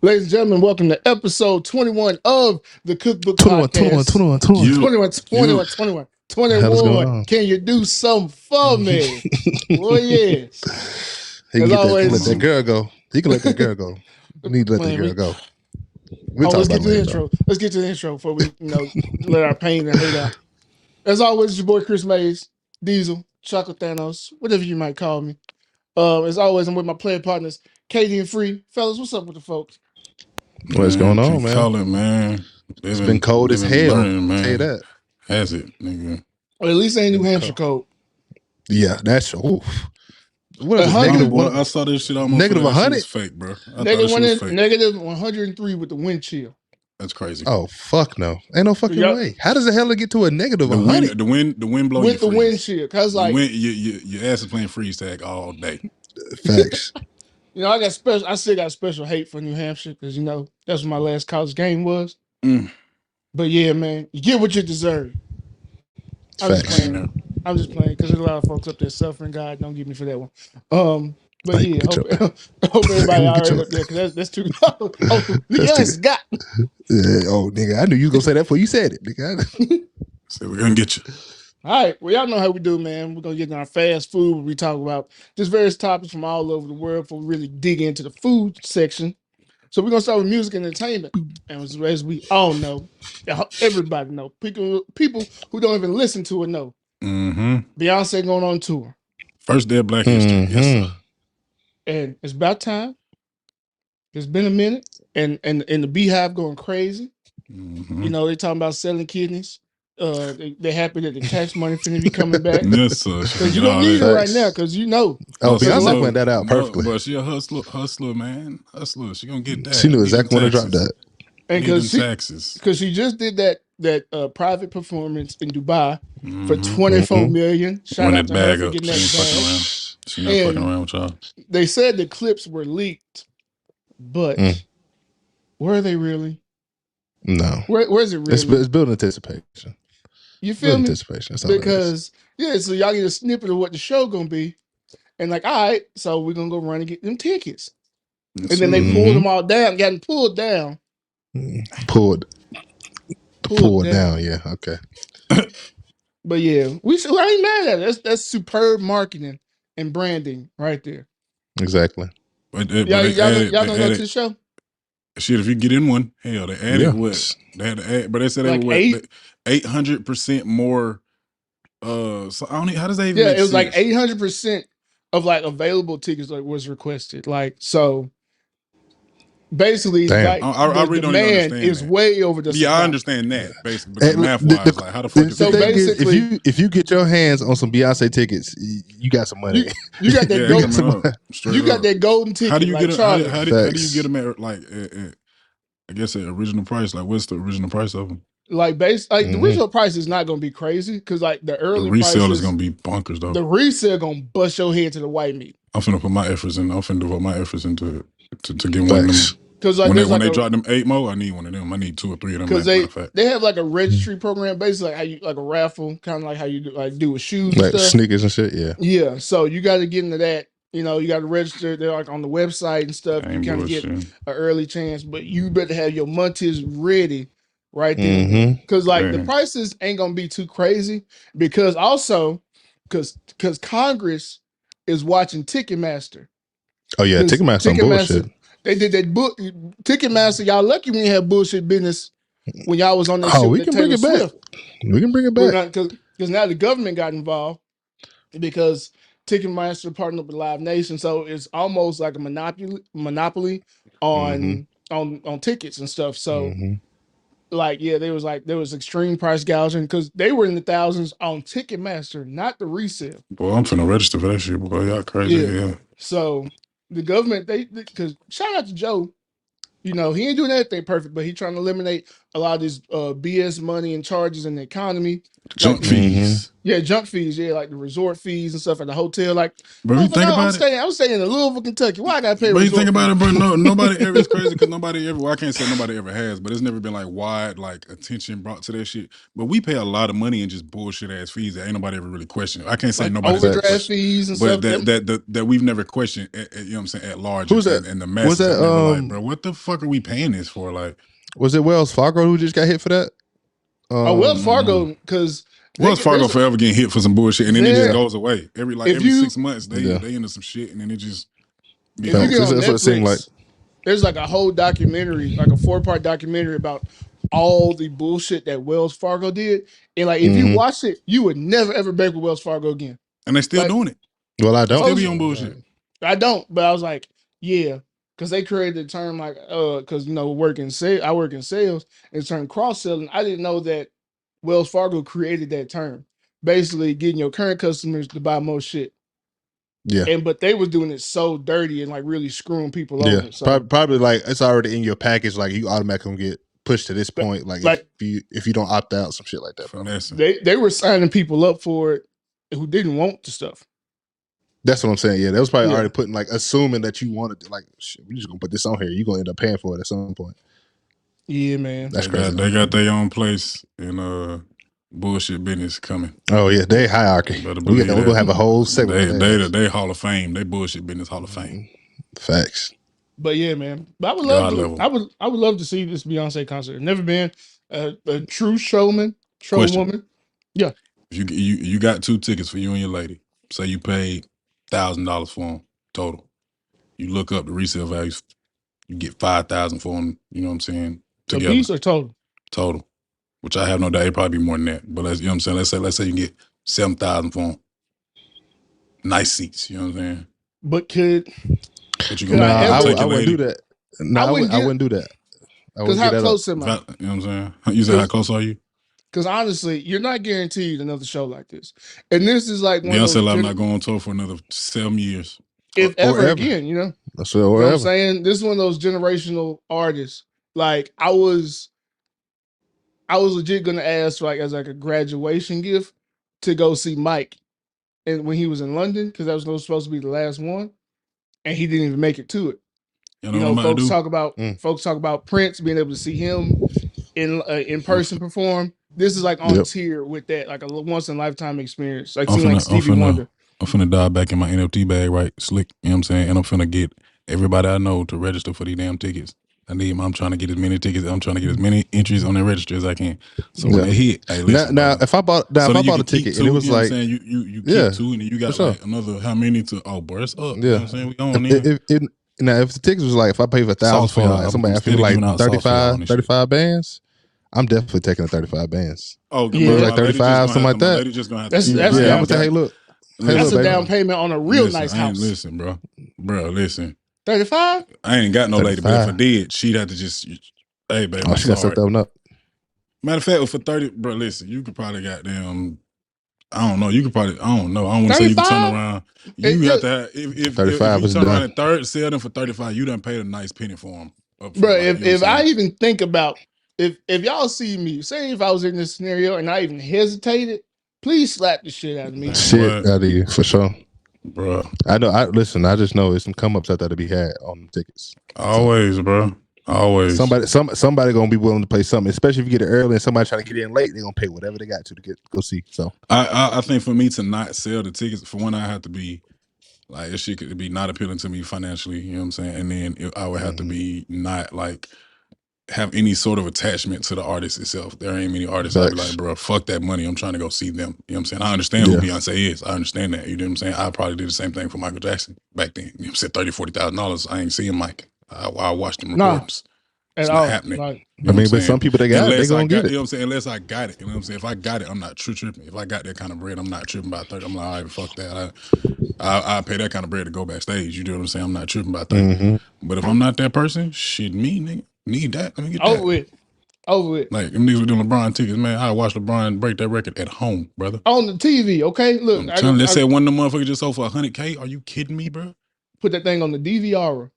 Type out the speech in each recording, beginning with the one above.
Ladies and gentlemen, welcome to episode 21 of the Cookbook 21, 21, Podcast. 21, 21. 21, 21, 21, What the hell is going 21. on? Can you do something for me? Oh, yes. He can As let always, that girl go. He can let that girl go. You need to let that girl go. We'll talk let's about get to the it intro. Let's get to the intro before we, let our pain and hurt out. As always, it's your boy Chris Mays, Diesel, Chocolate Thanos, whatever you might call me. As always, I'm with my player partners, Katie and Free. Fellas, what's up with the folks? What's going on, man? Call it, man. It's been cold as hell. Burning, man. Tell you that. Has it, nigga? Or at least ain't New Hampshire cold. Yeah, that's oof. What is it? -1? I saw this shit almost. Negative 100. Fake, bro. Negative 103 with the wind chill. That's crazy. Oh fuck no! Ain't no fucking way. How does the hell it get to a negative 100? The wind blowing with the wind chill. Cause like your ass is playing freeze tag all day. Facts. I still got special hate for New Hampshire because that's what my last college game was. But yeah, man, you get what you deserve. I'm just playing because there's a lot of folks up there suffering. God, don't get me for that one. But like, yeah, hope everybody all right up there because that's too low. Yes, got. Oh, nigga, I knew you was gonna say that before you said it, nigga. So we're gonna get you. All right, well, y'all know how we do, man. We're gonna get in our fast food where we talk about just various topics from all over the world before we really dig into the food section. So we're gonna start with music and entertainment, and as we all know, everybody know, people who don't even listen to it know. Beyonce going on tour. First day of Black History. Yes, sir. And it's about time. It's been a minute, and the Beehive going crazy. They talking about selling kidneys. They're happy that the tax money finna be coming back. Yes, sir. Because you don't need it right now, because Oh, Beyonce went that out perfectly. But she a hustler, man. Hustler. She gonna get that. She knew exactly when to drop that. And because she just did that private performance in Dubai for $24 million. Shout out to her for getting that bag. She not fucking around with y'all. They said the clips were leaked, but were they really? No. Where's it really? It's building anticipation. You feel me? Anticipation. Because so y'all get a snippet of what the show gonna be, and like, all right, so we're gonna go run and get them tickets, and then they pulled them all down, got them pulled down. Pulled down. Yeah, okay. But yeah, I ain't mad at it. That's superb marketing and branding right there. Exactly. Y'all don't go to the show. Shit, if you get in one, hell, they added what? They had to add, but they said they were 800% more. So I don't know, how does that even make it was sense? like 800% of like available tickets was requested. Like, so basically, like, I really don't demand understand is that. way over the supply. I understand that basically, but math-wise, like how the fuck is so that? basically, if you get your hands on some Beyonce tickets, you got some money. You got that golden. You got that golden ticket. How do you get them? How do you get them at like? I guess the original price. Like, what's the original price of them? Like the original price is not gonna be crazy because like the early resale is gonna be bonkers though. The resale gonna bust your head to the white meat. I'm finna put my efforts in. I'm finna devote my efforts into it to get one of them. Because like, when they drop them 8 more, I need one of them. I need 2 or 3 of them. Because they have like a registry program, basically like how you like a raffle, kind of like how you do with shoes, like and stuff. Sneakers and shit. Yeah. Yeah. So you got to get into that. You got to register. They're like on the website and stuff. You kind of get an early chance, but you better have your monties ready right there. Because like the prices ain't gonna be too crazy. Because Congress is watching Ticketmaster. Oh yeah, Ticketmaster on bullshit. They did that book. Ticketmaster, y'all lucky we had bullshit business when y'all was on that shit. We can bring it back. We can bring it back. Because now the government got involved because Ticketmaster partnered with Live Nation, so it's almost like a monopoly on tickets and stuff. So there was extreme price gouging because they were in the thousands on Ticketmaster, not the resale. Boy, I'm finna register for that shit, boy. Y'all crazy. Yeah. So the government, because shout out to Joe, he ain't doing anything perfect, but he trying to eliminate a lot of this BS money and charges in the economy. Junk fees. Yeah, junk fees. Yeah, like the resort fees and stuff at the hotel. Like, bro, you think about it? I'm staying in Louisville, Kentucky. Why I gotta pay? But resort you think about fees? it, bro. No, nobody ever. It's crazy because nobody ever. Well, I can't say nobody ever has, but it's never been like wide like attention brought to that shit. But we pay a lot of money in just bullshit ass fees that ain't nobody ever really questioned. I can't say like nobody's overdraft fees and but stuff. that we've never questioned. You know what I'm saying? At large, who's that? And the masses was that? Never like, bro, what the fuck are we paying this for? Like, was it Wells Fargo who just got hit for that? Wells Fargo, because Wells Fargo forever getting hit for some bullshit, and then it just goes away every 6 months. They into some shit, and then it just. If you get on Netflix, there's like a whole documentary, like a 4-part documentary about all the bullshit that Wells Fargo did, and like if you watch it, you would never ever bank with Wells Fargo again. And they still doing it. Well, I don't. They still be on bullshit. I don't, but I was like, yeah. Because they created the term like, because I work in sales, and term cross-selling. I didn't know that Wells Fargo created that term. Basically getting your current customers to buy more shit. Yeah. But they were doing it so dirty and like really screwing people over. So probably like it's already in your package, like you automatically get pushed to this point. Like if you don't opt out, some shit like that, bro. They were signing people up for it who didn't want the stuff. That's what I'm saying. Yeah, that was probably already putting like assuming that you wanted to, like, shit, we're just gonna put this on here. You're gonna end up paying for it at some point. Yeah, man. That's crazy. They got their own place in bullshit business coming. Oh yeah, they hierarchy. We're gonna have a whole segment. They Hall of Fame. They bullshit business Hall of Fame. Facts. But yeah, man. But I would love to. I would love to see this Beyonce concert. Never been a true woman. Yeah. You got 2 tickets for you and your lady. Say you paid $1,000 for them total. You look up the resale values. You get $5,000 for them. You know what I'm saying? Together. A piece or total? Total. Which I have no doubt it'd probably be more than that. But you know what I'm saying? Let's say you can get $7,000 for them. Nice seats. You know what I'm saying? But could you I wouldn't do that. No, I wouldn't do that. Because how close am I? You know what I'm saying? You said how close are you? Because honestly, you're not guaranteed another show like this. And this is like one Beyonce I'm not going on tour for another 7 years. If ever again, you know? That's what I'm saying? This is one of those generational artists. Like I was legit gonna ask like as like a graduation gift to go see Mike, and when he was in London, because that was supposed to be the last one, and he didn't even make it to it. Folks talk about Prince being able to see him in person perform. This is like on tier with that, like a once in a lifetime experience. Like Stevie Wonder. I'm finna dive back in my NFT bag, right? Slick, you know what I'm saying? And I'm finna get everybody I know to register for these damn tickets. I'm trying to get as many tickets. I'm trying to get as many entries on their register as I can. So when they hit, hey, listen. Now if I bought a ticket and it was like, you keep 2 and then you got like another how many to? Oh, boy, it's up. Yeah, you know what I'm saying? We going in. Now if the tickets was like, if I pay for $1,000 for like somebody asking me like 35 bands, I'm definitely taking the 35 bands. Oh, yeah, like 35, something like that. Just gonna have that's I'm gonna say, hey, look. That's a down payment on a real nice house. Listen, bro. Listen. 35? I ain't got no 35. Lady, but if I did, she'd have to just, hey, baby. Oh, she got set up. Matter of fact, for 30, bro, listen, you could probably goddamn, I don't know. You could probably, I don't know. I don't want to say you can turn around. You have to have, if 35 if you turn around and sell them for 35, you done paid a nice penny for them. Bro, if I even think about, if y'all see me, say if I was in this scenario and I even hesitated, please slap the shit out of me. Shit out of you, for sure. Bro. I know, I just know there's some come-ups out there to be had on the tickets. Always, bro. Always. Somebody gonna be willing to pay something, especially if you get it early and somebody trying to get in late, they're gonna pay whatever they got to go see. So I think for me to not sell the tickets, for one, I have to be like, it shit could be not appealing to me financially, you know what I'm saying? And then I would have to be not like have any sort of attachment to the artist itself. There ain't many artists I'd be like, bro, fuck that money. I'm trying to go see them. You know what I'm saying? I understand who Beyonce is. I understand that. You know what I'm saying? I probably did the same thing for Michael Jackson back then. You know what I'm saying? $30,000, $40,000. I ain't seeing Mike. I watched them recordings. It's not happening. Right. You know I mean, but some people they got it, they gonna get it. You know what I'm saying? Unless I got it. You know what I'm saying? If I got it, I'm not tripping. If I got that kind of bread, I'm not tripping about 30. I'm like, all right, fuck that. I pay that kind of bread to go backstage. You know what I'm saying? I'm not tripping about 30. But if I'm not that person, shit, me, nigga, need that. Let me get that. Over with. Like, them niggas were doing LeBron tickets, man. I watched LeBron break that record at home, brother. On the TV, okay? Look. They said one of them motherfuckers just sold for $100K. Are you kidding me, bro? Put that thing on the DVR.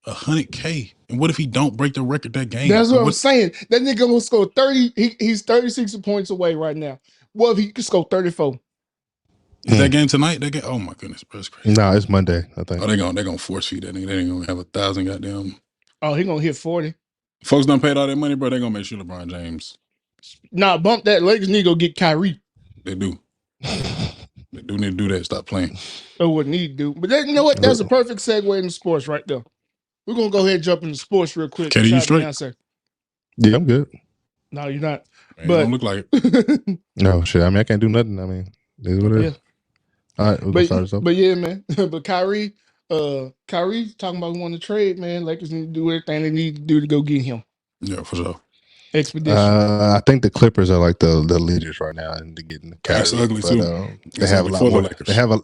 $100K. And what if he don't break the record that game? That's what I'm saying. That nigga gonna score 30. He's 36 points away right now. What if he could score 34? Is that game tonight? That game? Oh my goodness, bro, that's crazy. No, it's Monday, I think. Oh, they're gonna force feed that nigga. They ain't gonna have 1,000 goddamn. Oh, he gonna hit 40. Folks done paid all that money, bro. They gonna make sure LeBron James. Nah, bump that. Lakers need to go get Kyrie. They do. They do need to do that. Stop playing. That's what need to do. But you know what? That's a perfect segue into sports right there. We're gonna go ahead and jump into sports real quick. Katie, you straight? Yeah, I'm good. No, you're not. Man, but don't look like it. No shit. I mean, I can't do nothing. I mean, it is what it is. All right, we'll start this off. But yeah, man. But Kyrie talking about wanting to trade, man. Lakers need to do everything they need to do to go get him. Yeah, for sure. Expedition. I think the Clippers are like the leaders right now in getting Kyrie. That's ugly too. They have a lot more.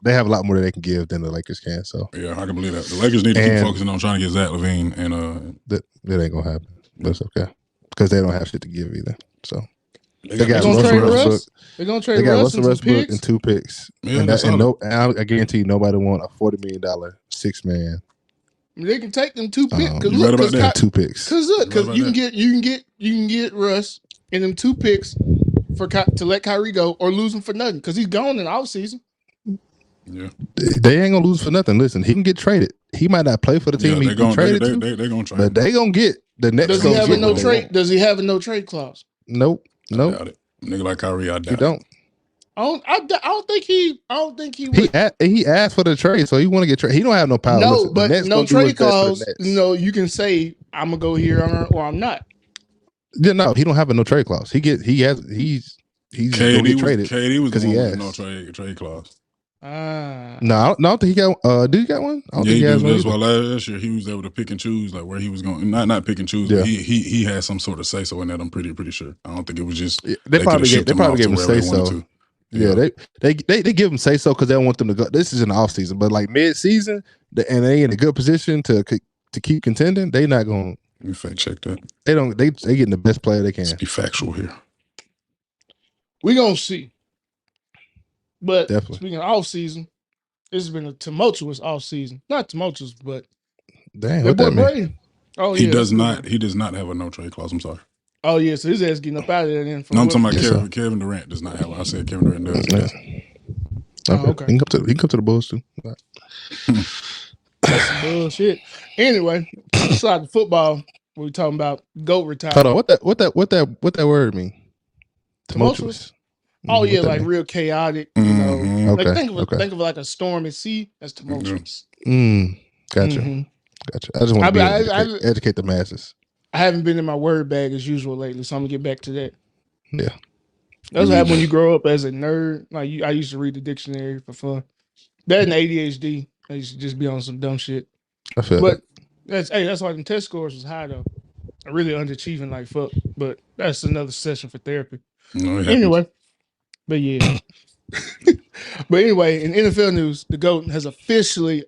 They have a lot more that they can give than the Lakers can. So yeah, I can believe that. The Lakers need to keep focusing on trying to get Zach LaVine, and that ain't gonna happen. But it's okay because they don't have shit to give either. So they got Russell Westbrook. They're gonna trade Russell Westbrook and 2 picks. Yeah, and I guarantee you, nobody want a $40 million 6-man. They can take them 2 picks. You right about that? 2 picks. Because you can get Russ and them 2 picks to let Kyrie go or lose him for nothing because he's gone in the offseason. Yeah, they ain't gonna lose for nothing. Listen, he can get traded. He might not play for the team. They're gonna trade it. They're gonna trade. But they gonna get the next. Does he have a no trade? Does he have a no trade clause? Nope. I doubt it. Nigga like Kyrie, I doubt he don't. I don't think he would. He asked for the trade, so he want to get traded. He don't have no power. No, but no trade clause. No, you can say I'm gonna go here or I'm not. Yeah, no, he don't have a no trade clause. He's gonna get traded. KD was the one with no trade clause. No, I don't think he got. Did he got one? I don't think he has one. That's why last year he was able to pick and choose like where he was going. Not pick and choose. Yeah. But he had some sort of say so in that. I'm pretty sure. I don't think it was just they probably gave him say so. Yeah, they give him say so because they don't want them to go. This is in the off season, but like mid season, and they in a good position to keep contending. They not going. Let me fact check that. They don't. They getting the best player they can. Let's be factual here. We gonna see. But definitely. Speaking of off season, this has been a tumultuous off season. Not tumultuous, but damn, what that mean? Oh, he does not. He does not have a no trade clause. I'm sorry. Oh yeah, so his ass getting up out of there. Then no, I'm talking about Kevin Durant does not have one. I said Kevin Durant does. Yeah. Okay. He can come to the Bulls too. That's some bullshit. Anyway, aside the football, we're talking about GOAT retirement. Hold on, what that word mean? Tumultuous. Oh yeah, like real chaotic. You know, okay. Like think of like a storm at sea. That's tumultuous. Gotcha. Gotcha. I just want to educate the masses. I haven't been in my word bag as usual lately, so I'm gonna get back to that. Yeah, that's what happens when you grow up as a nerd. Like I used to read the dictionary for fun. That and ADHD. I used to just be on some dumb shit. I feel but that's why the test scores was high though. I'm really underachieving like fuck. But that's another session for therapy. No, anyway, but yeah. But anyway, in NFL news, the GOAT has officially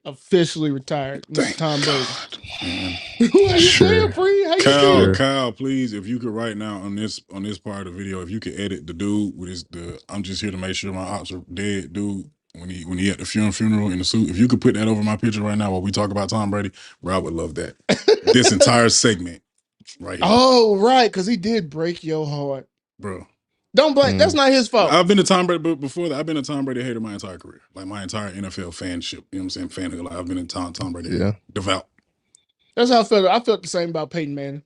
retired. Mr. Tom Brady. Sure. Kyle, please, if you could right now on this part of the video, if you could edit the dude with I'm just here to make sure my ops are dead, dude. When he at the funeral in the suit, if you could put that over my picture right now while we talk about Tom Brady, bro, I would love that. This entire segment, right here. Oh, right, because he did break your heart, bro. Don't blame. That's not his fault. I've been a Tom Brady, but before that, I've been a Tom Brady hater my entire career, like my entire NFL fanship. You know what I'm saying? Fan, like I've been a Tom Brady hater, devout. That's how I felt. I felt the same about Peyton Manning.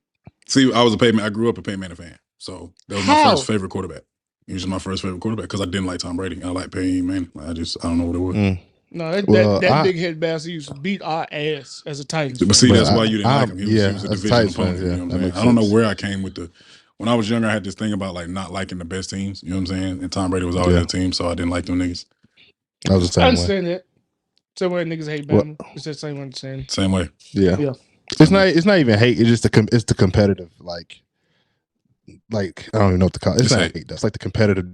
See, I grew up a Peyton Manning fan, so that was my first favorite quarterback. He was my first favorite quarterback because I didn't like Tom Brady. I like Peyton Manning. I don't know what it was. No, that big head bastard used to beat our ass as a Titans. But see, that's why you didn't like him. He was a division opponent. You know what I'm saying? I don't know where I came with when I was younger, I had this thing about like not liking the best teams. You know what I'm saying? And Tom Brady was always a team, so I didn't like them niggas. I was the same way. I understand that. Same way niggas hate Bama. It's the same way. Same way. Yeah. It's not even hate. It's just the competitive like I don't even know what to call it. It's not hate. That's like the competitive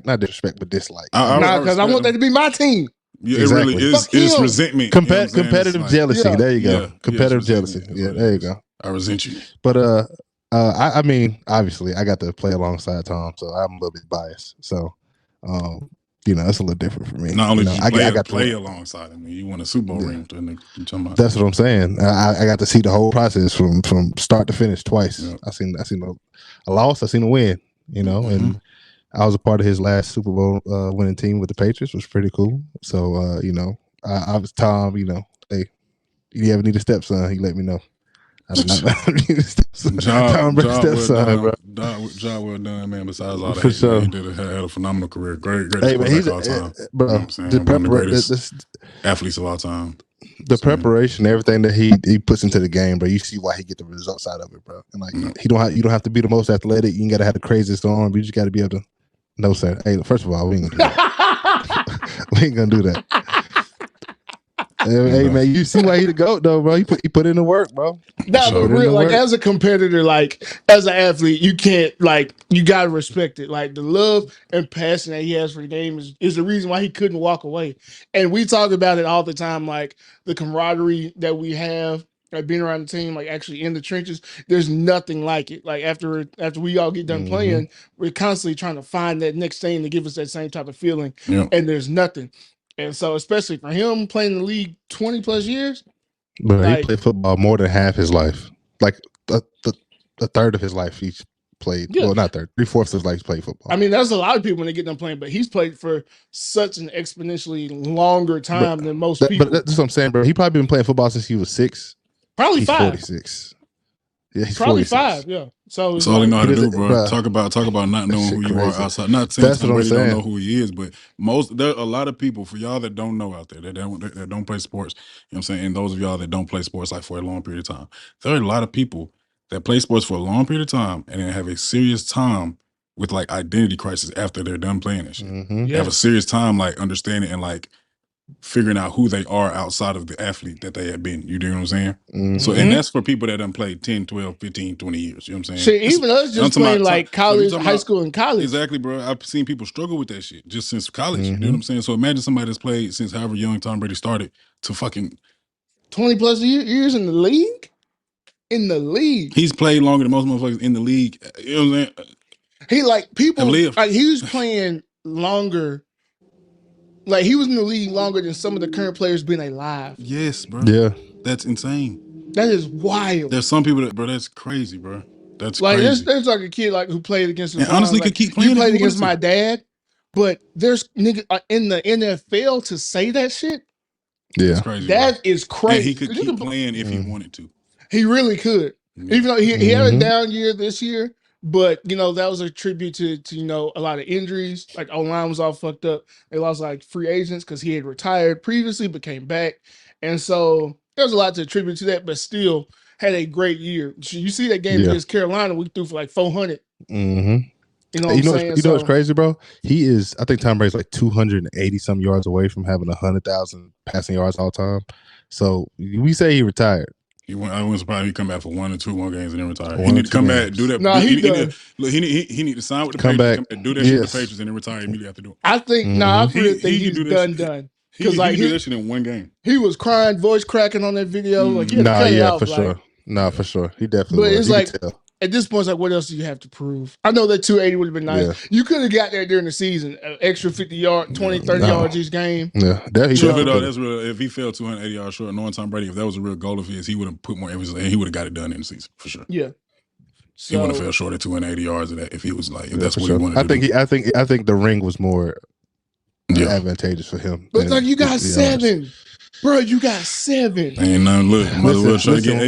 not disrespect, but dislike. Because I want that to be my team. Yeah, exactly. It really is. It's resentment. Competitive jealousy. There you go. Competitive jealousy. Yeah, there you go. I resent you. But I mean, obviously, I got to play alongside Tom, so I'm a little bit biased. So that's a little different for me. Not only did you I got play alongside him, you won a Super Bowl ring. You talking about? That's what I'm saying. I got to see the whole process from start to finish twice. Yeah. I seen a loss. I seen a win. And I was a part of his last Super Bowl winning team with the Patriots, which was pretty cool. So I was Tom. Hey, you ever need a stepson? He let me know. I did not need a stepson. Tom Brady stepson, bro. Job well done, man. Besides all that, For sure. He had a phenomenal career. Great Hey, man, he's all time. bro. You know what I'm saying? One of the greatest athletes of all time. The preparation, everything that he puts into the game, bro. You see why he get the results out of it, bro. And like you don't have to be the most athletic. You ain't got to have the craziest arm. You just got to be able to. No, sir. Hey, first of all, we ain't gonna do that. We ain't gonna do that. Hey, man, you see why he the GOAT though, bro. He put in the work, bro. No, but real, like as a competitor, like as an athlete, you can't you gotta respect it. Like the love and passion that he has for the game is the reason why he couldn't walk away. And we talk about it all the time, like the camaraderie that we have, like being around the team, like actually in the trenches. There's nothing like it. Like after we all get done playing, we're constantly trying to find that next thing to give us that same type of feeling. Yeah. And there's nothing. And so, especially for him playing in the league 20 plus years, but he played football more than half his life. Like a third of his life, he's played. Yeah. Well, not third, 3/4 of his life he's played football. I mean, that's a lot of people when they get done playing, but he's played for such an exponentially longer time than most people. But that's what I'm saying, bro. He probably been playing football since he was 6. Probably he's 5. 46. Yeah, he's probably 46. 5. Yeah. So that's all he know how to do, bro. Talk about not knowing who you are outside. Not saying Tom Brady don't know who he is, but there are a lot of people, for y'all that don't know out there, that don't play sports, you know what I'm saying? And those of y'all that don't play sports like for a long period of time, there are a lot of people that play sports for a long period of time and then have a serious time with like identity crisis after they're done playing this shit. They have a serious time like understanding and like figuring out who they are outside of the athlete that they have been. You know what I'm saying? So, and that's for people that done played 10, 12, 15, 20 years. You know what I'm saying? Shit, even us just playing like college, high school and college. Exactly, bro. I've seen people struggle with that shit just since college. You know what I'm saying? So imagine somebody that's played since however young Tom Brady started to fucking 20 plus years in the league? In the league. He's played longer than most motherfuckers in the league. You know what I'm saying? He he was playing longer. Like, he was in the league longer than some of the current players being alive. Yes, bro. Yeah. That's insane. That is wild. There's some people that, bro, that's crazy, bro. That's like, crazy. There's like a kid like who played against and honestly could keep playing. He played against my dad, but there's nigga in the NFL to say that shit. Yeah. That's crazy. That is crazy. And he could keep playing if he wanted to. He really could. Even though he had a down year this year, but that was a tribute to a lot of injuries. Like O-line was all fucked up. They lost like free agents because he had retired previously but came back, and so there's a lot to attribute to that. But still had a great year. You see that game against Carolina, we threw for like 400. You know what I'm saying? You know what's crazy, bro? He is. I think Tom Brady's like 280 some yards away from having 100,000 passing yards all time. So we say he retired. I wouldn't surprise he come back for 1 or 2 more games and then retire. He need to come back, do that. No, he need to sign with the Patriots, do that shit with the Patriots, and then retire immediately after doing it. I think I really think he's done. Because like he do that shit in 1 game. He was crying, voice cracking on that video. Like for sure. He definitely. But it's like at this point, it's like, what else do you have to prove? I know that 280 would have been nice. Yeah. You could have got there during the season, extra 50 yards, 20, 30 yards each game. Yeah, that's real. If he fell 280 yards short, knowing Tom Brady, if that was a real goal of his, he would have put more emphasis and he would have got it done in the season for sure. Yeah. He wouldn't have fell short at 280 yards of that if he was like, if that's what he wanted to do. I think the ring was more advantageous for him. But like, you got 7. Bro, you got 7. Ain't nothing. Look, well try to get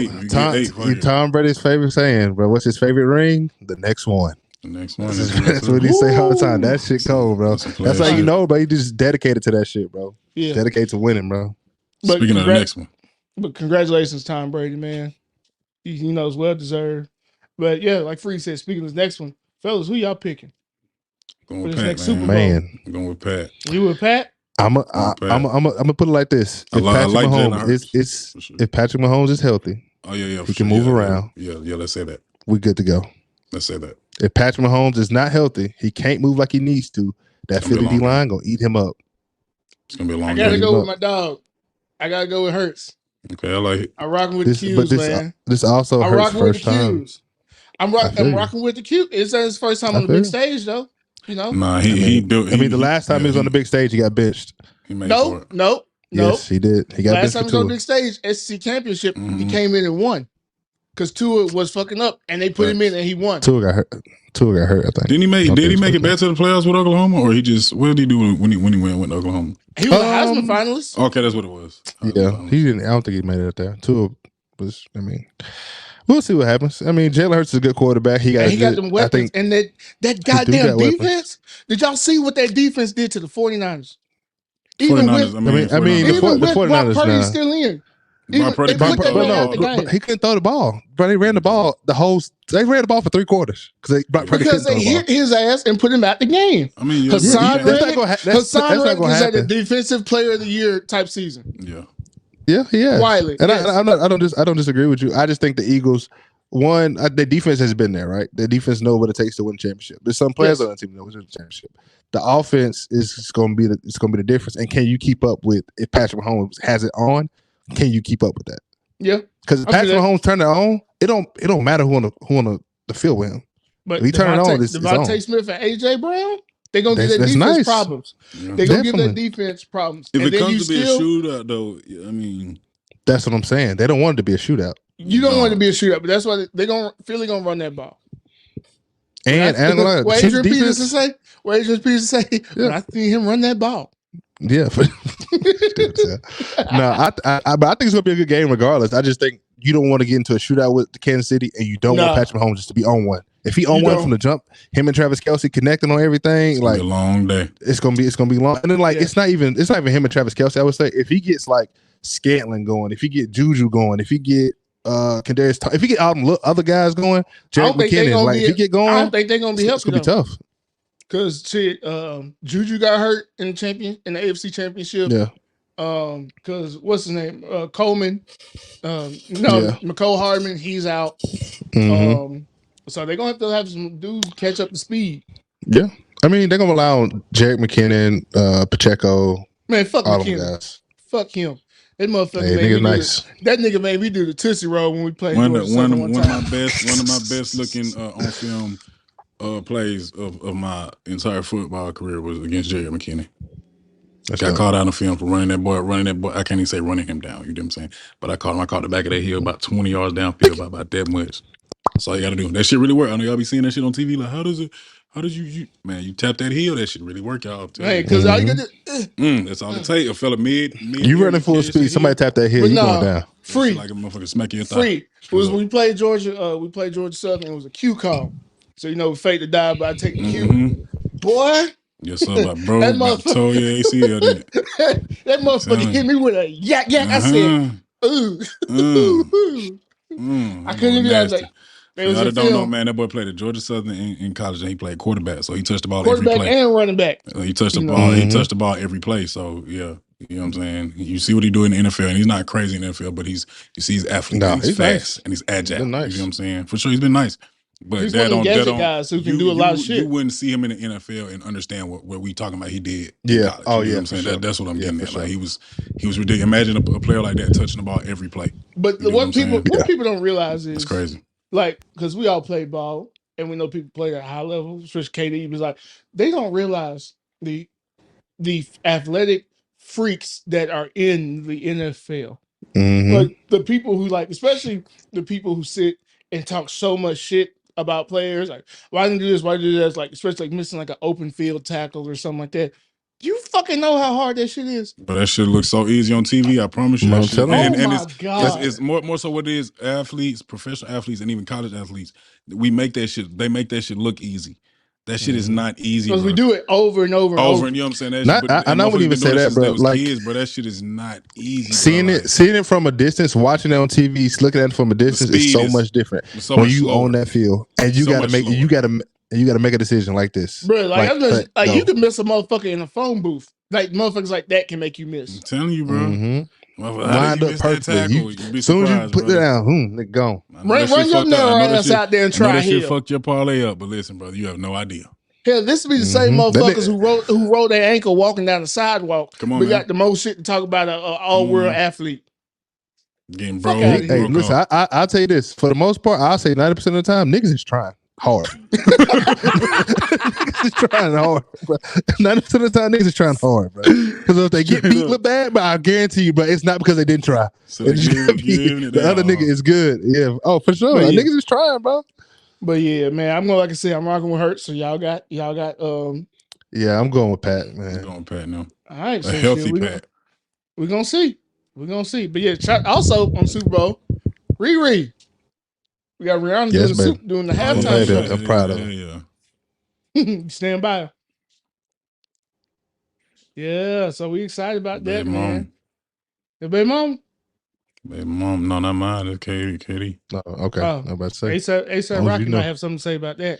8. Tom Brady's favorite saying, bro. What's his favorite ring? The next one. The next one. That's what he say all the time. That shit cold, bro. That's how you know, bro. He just dedicated to that shit, bro. Yeah. Dedicated to winning, bro. But speaking of the next one. But congratulations, Tom Brady, man. He knows well deserved. But yeah, like Free said, speaking of this next one, fellas, who y'all picking? Going with Pat, man. I'm going with Pat. You with Pat? I'm gonna put it like this. If Patrick Mahomes is healthy, he can move around. Yeah, let's say that. We're good to go. Let's say that. If Patrick Mahomes is not healthy, he can't move like he needs to. That Philly D line gonna eat him up. It's gonna be a long. I gotta go with my dog. I gotta go with Hurts. Okay, I like it. I'm rocking with the Qs, man. This also Hurts' first time. I'm rocking with the Q. It's his first time on the big stage, though. You know? Nah, he built. I mean, the last time he was on the big stage, he got benched. He made for it. No. Yes, he did. He got Last benched time for he was on the Tua. big stage, SEC championship, he came in and won. Because Tua was fucking up, and they put him in, and he won. Tua got hurt. I think. Did he make it back to the playoffs with Oklahoma, or he just what did he do when he went with Oklahoma? He was a Heisman finalist. Okay, that's what it was. He didn't. I don't think he made it up there. Tua was. I mean, we'll see what happens. I mean, Jalen Hurts is a good quarterback. He got them weapons, and that goddamn defense. Weapons. Did y'all see what that defense did to the 49ers? Even with the 49ers Purdy still in. He couldn't throw the ball. But they ran the ball they ran the ball for 3 quarters because they hit his ass and put him out the game. I mean, Hassan Reddick is at a defensive player of the year type season. Yeah, he has. Wiley, and I don't disagree with you. I just think the Eagles, the defense has been there, right? The defense knows what it takes to win a championship. There's some players on the team that know what to win a championship. The offense is going to be the difference. And can you keep up with if Patrick Mahomes has it on? Can you keep up with that? Yeah, because Patrick Mahomes turned it on. It don't matter who on the field with him. But if he turned it on, it's Devontae Smith and AJ Brown, they're gonna get that defense problems. They're gonna get that defense problems. If it comes to be a shootout, though, I mean, that's what I'm saying. They don't want it to be a shootout. You don't want it to be a shootout, but that's why Philly gonna run that ball. And what Adrian Peterson say? When I see him run that ball. Yeah, but I think it's gonna be a good game regardless. I just think you don't want to get into a shootout with the Kansas City, and you don't want Patrick Mahomes just to be on one. If he on one from the jump, him and Travis Kelce connecting on everything, like a long day. It's gonna be long. And then it's not even him and Travis Kelce. I would say if he gets like Scantling going, if he get Juju going, if he get Kadarius, if he get all them other guys going, Jerick McKinnon, like if he get going, I don't think they're gonna be helpful. It's gonna be tough. Because Juju got hurt in the AFC Championship. Yeah. Because what's his name? Coleman. McCole Hardman, he's out. Mm-hmm. So they're gonna have to have some dudes catch up to speed. Yeah. I mean, they're gonna allow Jerick McKinnon, Pacheco. Man, fuck McKinnon. Fuck him. That motherfucker that nigga made me do the Tootsie Roll when we played. One of my best looking on film plays of my entire football career was against Jerick McKinnon. Got caught out on film for running that boy. I can't even say running him down. You know what I'm saying? But I caught the back of that hill about 20 yards downfield by about that much. That's all you got to do. That shit really work. I know y'all be seeing that shit on TV. Like, how does you tap that hill? That shit really work, y'all. Hey, because all you got to that's all it takes. A fella mid. You running full speed. Somebody tap that hill. You going down. Free. Like a motherfucker smacking your thigh. Free. It was when we played Georgia. We played Georgia Southern. It was a Q call. So we fake to die by taking Q. Boy. Yes, sir. Like, bro, about to tow your ACL, didn't it? That motherfucker hit me with a yak. I said, ooh. I couldn't even. I was like, I don't know, man. That boy played at Georgia Southern in college, and he played quarterback. So he touched the ball every play. Quarterback and running back. He touched the ball. He touched the ball every play. So yeah, you know what I'm saying. You see what he do in the NFL, and he's not crazy in the NFL, but you see he's athlete. No, he's fast and he's agile. Nice. You know what I'm saying? For sure, he's been nice. But he's one of the guys who can do a lot of shit. You wouldn't see him in the NFL and understand what we talking about. He did. Yeah. College, you know what I'm saying? Sure. That's what I'm getting at. Sure. Like he was ridiculous. Imagine a player like that touching the ball every play. But what people don't realize is it's crazy. Like, because we all play ball and we know people play at a high level, especially KD was like, they don't realize the athletic freaks that are in the NFL. Mm-hmm. Like the people who especially the people who sit and talk so much shit about players, like, why didn't you do this? Why did you do this? Like, especially missing an open field tackle or something like that. Do you fucking know how hard that shit is? But that shit looks so easy on TV. I promise you. God. It's more so what it is. Athletes, professional athletes, and even college athletes, we make that shit. They make that shit look easy. That shit is not easy. Because we do it over and over. And you know what I'm saying? I wouldn't even say that, bro. Like, bro, that shit is not easy. Seeing it from a distance, watching it on TV, looking at it from a distance is so much different. When you own that field, and you got to make a decision like this, bro. You can miss a motherfucker in a phone booth. Like motherfuckers like that can make you miss. I'm telling you, bro. Mm-hmm. Lined up perfectly. As soon as you put it down, it gone. Run your narrow ass out there and try that shit fucked your parlay up. But listen, brother, you have no idea. Hell, this would be the same motherfuckers who rolled their ankle walking down the sidewalk. Come on, we got the most shit to talk about an all-world athlete. Getting bro. Hey, listen, I'll tell you this. For the most part, I'll say 90% of the time, niggas is trying. hard. Niggas is trying hard, bro. 90% of the time, niggas is trying hard, bro. Because if they get Straight beat up. look bad, but I guarantee you, bro, it's not because they didn't try. So they It's giving it the other out, nigga huh? is good. Yeah. Oh, for sure. But yeah. Niggas is trying, bro. But yeah, man, I'm going, like I said, I'm rocking with Hurt. So y'all got Yeah, I'm going with Pat, I'm man. going Pat now. all right, A so healthy shit, Pat. we're gonna see. We're gonna see. But yeah, also on Super Bowl, Riri. We got Rihanna Yes, doing the Oh, halftime baby, show. I'm proud of her. Yeah. Stand by. Yeah, so we excited about that, Baby man. mom. The baby mom? Baby mom. No, not mine. It's Katie. Oh, okay. Oh, I'm about to say. ASAP long as Rocky you know. might have something to say about that.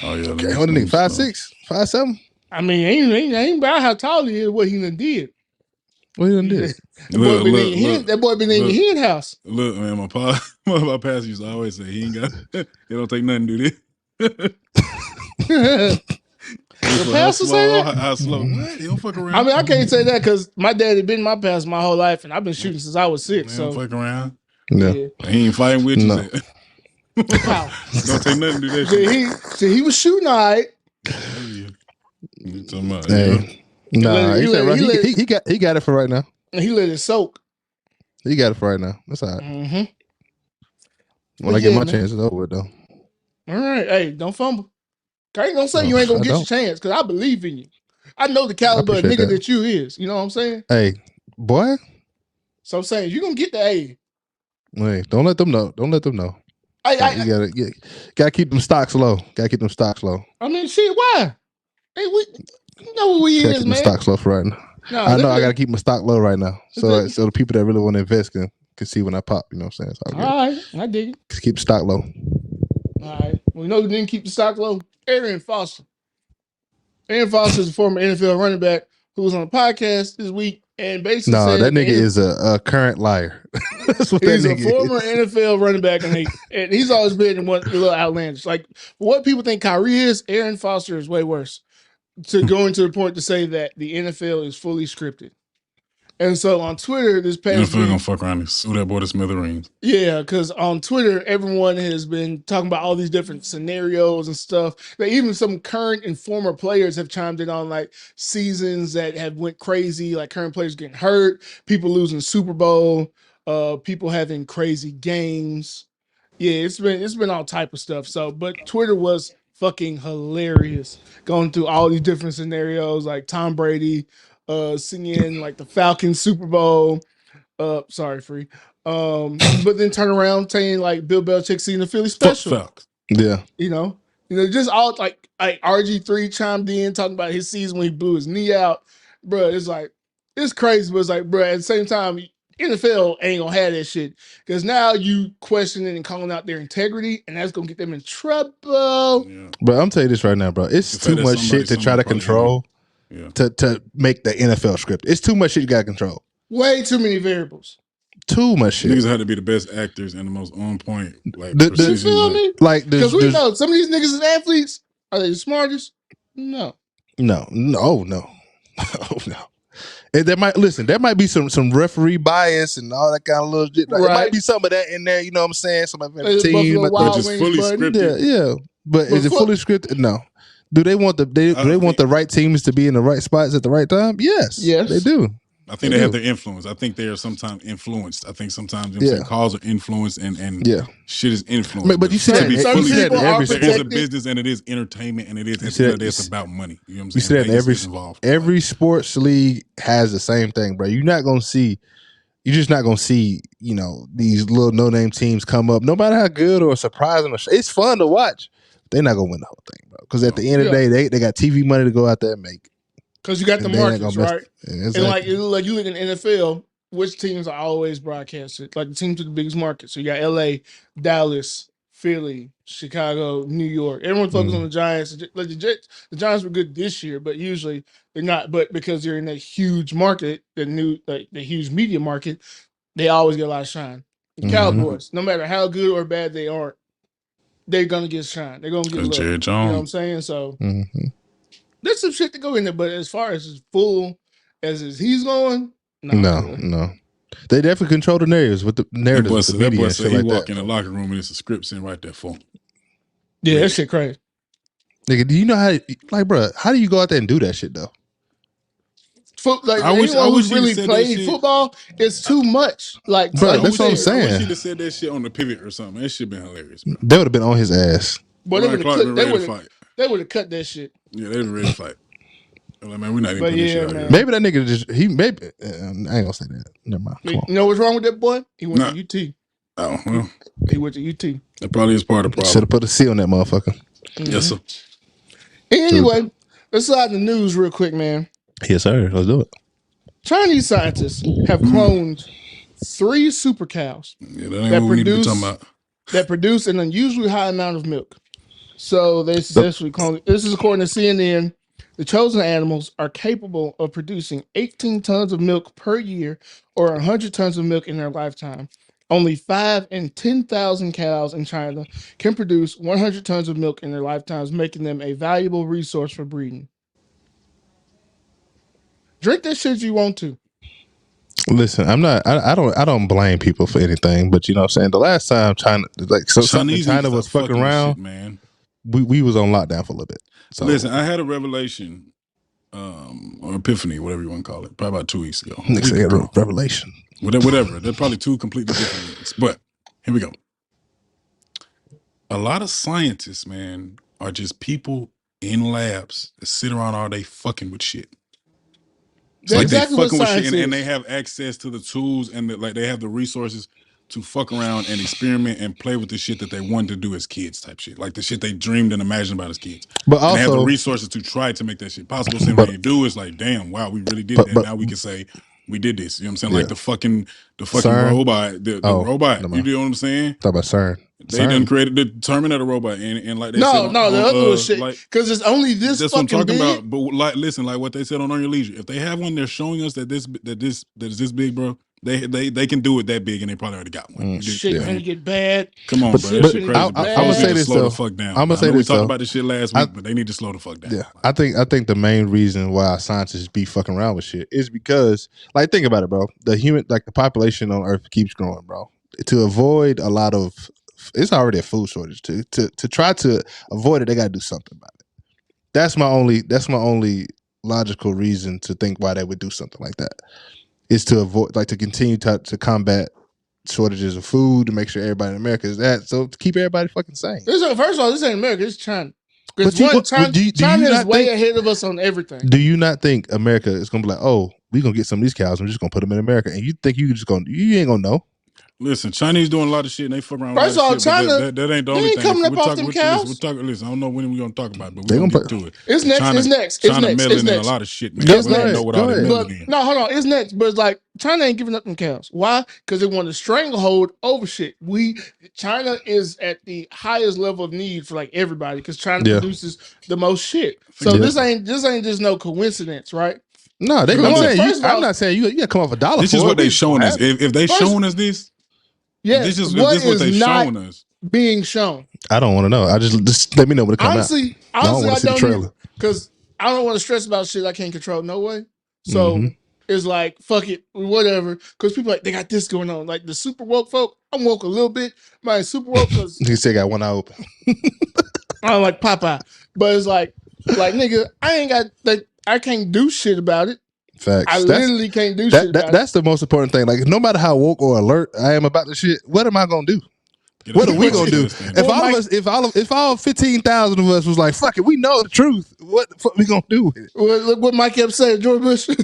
Oh yeah. Okay, what the nigga, 5'6", 5'7"? I mean, ain't about how tall he is, what he done did. What he done did? That boy been in your hen house. Look, man, my pastor used to always say he ain't got it don't take nothing to do this. Your pastor say that? How slow? What? He don't fuck around. I mean, I can't say that because my daddy been my pastor my whole life, and I've been shooting since I was 6. Man, So don't fuck around. Yeah. He ain't fighting with you. No. Wow. Don't take nothing to do that shit. He was shooting all right. You talking about, Hey. Nah, he got it for right now. And he let it soak. He got it for right now. That's all right. Mm-hmm. When I get my chance, it's over with, though. All right. Hey, don't fumble. I ain't gonna say you ain't gonna get your chance because I believe in you. I know the caliber of nigga that you is. You know what I'm saying? Hey, boy. So I'm saying you're gonna get the A. Hey, don't let them know. Don't let them know. You gotta keep them stocks low. Gotta keep them stocks low. I mean, shit, why? Hey, you know what we gotta is, keep man. Them stocks low for right now. No, I know I gotta keep my stock low right now. So the people that really want to invest can see when I pop. You know what I'm saying? So all right, I dig it. Just keep the stock low. All right. We know who didn't keep the stock low. Arian Foster. Arian Foster is a former NFL running back who was on a podcast this week and basically said that nigga is a current liar. That's what he's that nigga a former NFL running back, and he's always been a little outlandish. Like what people think Kyrie is, Arian Foster is way worse. To going to the point to say that the NFL is fully scripted. And so on Twitter, this past NFL gonna fuck around and sue that boy to smithereens. Yeah, because on Twitter, everyone has been talking about all these different scenarios and stuff. That even some current and former players have chimed in on like seasons that have went crazy, like current players getting hurt, people losing Super Bowl, people having crazy games. Yeah, it's been all type of stuff. So, but Twitter was fucking hilarious, going through all these different scenarios, like Tom Brady singing like the Falcons Super Bowl. Sorry, free. But then turn around saying like Bill Belichick seeing the Philly special. Yeah. You know, just all like RG3 chimed in talking about his season when he blew his knee out. Bro, it's like it's crazy, but it's like, bro, at the same time, NFL ain't gonna have that shit. Because now you questioning and calling out their integrity, and that's gonna get them in trouble. Yeah. Bro, I'm telling you this right now, bro. It's too much shit to try to control to make the NFL script. It's too much shit you gotta control. Way too many variables. Too much shit. Niggas had to be the best actors and the most on point, like precision. You feel me? Like because we know some of these niggas as athletes, are they the smartest? No. No. There might be some referee bias and all that kind of little shit. Like, There might be some of that in there, you know what I'm saying? Some of the team, but just fully scripted. Yeah. But is it fully scripted? No. Do they want the right teams to be in the right spots at the right time? Yes. They do. I think they have their influence. I think they are sometimes influenced. I think sometimes calls are influenced and shit is influenced. But you see that there is a business and it is entertainment and it is it's about money. You know what I'm saying? You see that every sports league has the same thing, bro. You're just not gonna see, these little no-name teams come up, no matter how good or surprising. It's fun to watch. They're not gonna win the whole thing, bro. Because at the end of the day, they got TV money to go out there and make. Because you got the markets, right? Exactly. And like you look in the NFL, which teams are always broadcasted? Like the teams with the biggest market. So you got LA, Dallas, Philly, Chicago, New York. Everyone focuses on the Giants. Like the Giants were good this year, but usually they're not. But because they're in that huge market, the huge media market, they always get a lot of shine. The Cowboys, no matter how good or bad they are, they're gonna get shine. They're gonna get love. You know what I'm saying? So. There's some shit to go in there, but as far as full as he's going, no. They definitely control the narratives with the media and shit he like walk that. in the locker room and it's a script sitting right there for him. Yeah, that shit crazy. Nigga, do you know how? Like, bro, how do you go out there and do that shit though? Anyone who's really played football, it's too much. Like, bro, that's what I'm I saying. wish he'd have said that shit on the pivot or something. That shit been hilarious, bro. They would have been on his ass. But they would have cut that shit. Yeah, they been ready to fight. Like, man, we're not even But putting this shit out man. here. Maybe that nigga just I ain't gonna say that. Never mind. Come on. You know what's wrong with that boy? He went to UT. Oh, well. He went to UT. That probably is part of the problem. Should have put a C on that motherfucker. Mm-hmm. Yes, sir. Anyway, let's slide the news real quick, man. Yes, sir. Let's do it. Chinese scientists have cloned 3 super cows that produce an unusually high amount of milk. So they successfully cloned. This is according to CNN. The chosen animals are capable of producing 18 tons of milk per year or 100 tons of milk in their lifetime. Only 5 in 10,000 cows in China can produce 100 tons of milk in their lifetimes, making them a valuable resource for breeding. Drink that shit if you want to. Listen, I'm not. I don't blame people for anything, but you know what I'm saying. The last time China was fucking around, shit, man. We was on lockdown for a little bit. So listen, I had a revelation, or epiphany, whatever you want to call it, probably about 2 weeks ago. Revelation. Whatever. They're probably 2 completely different things. But here we go. A lot of scientists, man, are just people in labs that sit around all day fucking with shit. It's like exactly they fucking with shit and they have access to the tools and they have the resources to fuck around and experiment and play with the shit that they wanted to do as kids type shit. Like the shit they dreamed and imagined about as kids. But also, and they have the resources to try to make that shit possible. So when they do, it's like, damn, wow, we really did that. Now we can say we did this. You know what I'm saying? Yeah. Like the fucking CERN? robot, the robot. You know what I'm saying? Talk about CERN. They done created the Terminator robot and like they said the other shit because it's only this. That's fucking what I'm talking about. But like, listen, like what they said on Your Leisure. If they have one, they're showing us that is this big, bro. They can do it that big, and they probably already got one. Shit gonna get bad. Come on, bro. That shit crazy. I'm gonna say this slow the fuck down. I'm gonna say this. We talked about this shit last week, but they need to slow the fuck down. Yeah, I think the main reason why scientists be fucking around with shit is because, like, think about it, bro. The population on Earth keeps growing, bro. To avoid a lot of it's already a food shortage. To try to avoid it, they gotta do something about it. That's my only logical reason to think why they would do something like that. Is to avoid, like, to continue to combat shortages of food, to make sure everybody in America is that. So to keep everybody fucking sane. First of all, this ain't America, it's China. Because China is way ahead of us on everything. Do you not think America is gonna be like, oh, we gonna get some of these cows, I'm just gonna put them in America, and you think you ain't gonna know? Listen, Chinese doing a lot of shit and they fuck around. First of all, China, that ain't the only thing. Coming up off them cows. Listen, I don't know when we're gonna talk about it, but we're gonna get to it. It's next. China meddling in a lot of shit, man. Go ahead. No, hold on. It's next. But it's like China ain't giving up them cows. Why? Because they want a stranglehold over shit. China is at the highest level of need for like everybody because China produces the most shit. So this ain't just no coincidence, right? No, I'm not saying you gotta come off $1. This is what they showing us. If they showing us this. Yeah, this is what they showing us. Being shown. I don't want to know. I just let me know when it comes out. Honestly, I don't because I don't want to stress about shit I can't control no way. So it's like fuck it, whatever. Because people like they got this going on. Like the super woke folk, I'm woke a little bit. My super woke because he said got one eye open. I don't like Popeye, but it's like nigga, I can't do shit about it. Facts. I literally can't do shit about that's the most important thing. Like, no matter how woke or alert I am about the shit, what am I gonna do? What are we gonna do? If all 15,000 of us was like, fuck it, we know the truth. What the fuck we gonna do with it? Well, look what Mike kept saying, George Bush. What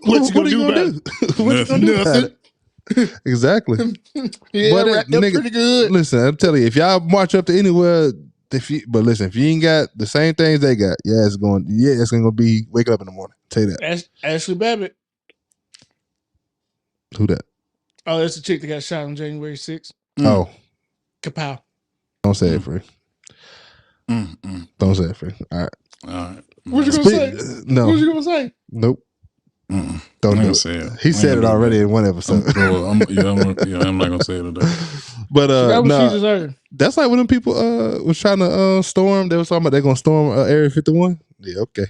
you gonna do about it? What you gonna do about it? Exactly. Yeah, but nigga, pretty good. Listen, I'm telling you, if y'all march up to anywhere, if you ain't got the same things they got, it's gonna be waking up in the morning. Tell you that. Ashley Babbitt. Who that? Oh, that's the chick that got shot on January 6th. Oh. Kapow. Don't say it, free. Don't say it, free. All right. What you gonna say? No. What you gonna say? Nope. Don't do say it. He said it already in one episode. I'm not gonna say it today. But she that's like when them people was trying to storm. They was talking about they're gonna storm Area 51. Yeah, okay.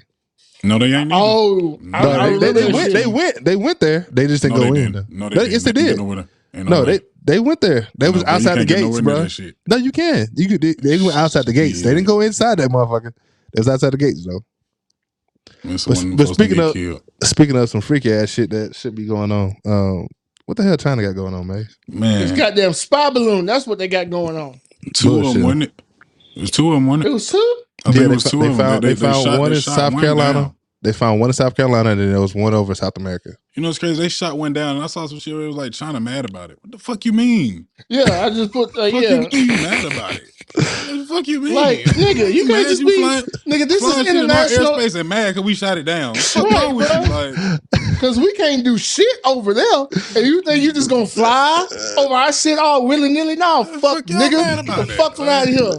No, they ain't. Oh, they went there. They just didn't go in. No, yes, they did. No, They went there. They was bro, outside the you can't get gates, nowhere near bro. that shit. No, you can. You could. They went outside the gates. They didn't go inside that motherfucker. They was outside the gates though. But speaking of some freaky ass shit that should be going on, what the hell China got going on, man? This goddamn spy balloon. That's what they got going on. Two of them, wasn't it? It was two of them, wasn't it? It was two? I think it was two of them. They found one in South Carolina. Down. They found one in South Carolina, and then there was one over South America. You know what's crazy? They shot one down, and I saw some shit where it was like China mad about it. What the fuck you mean? Yeah, I just put you mad about it? What the fuck you mean? Like, nigga, you can't just be nigga. This is international airspace and mad because we shot it down. What's wrong with you? Like, because we can't do shit over there, and you think you just gonna fly over our shit all willy nilly? No, fuck nigga, get the fuck from out of here.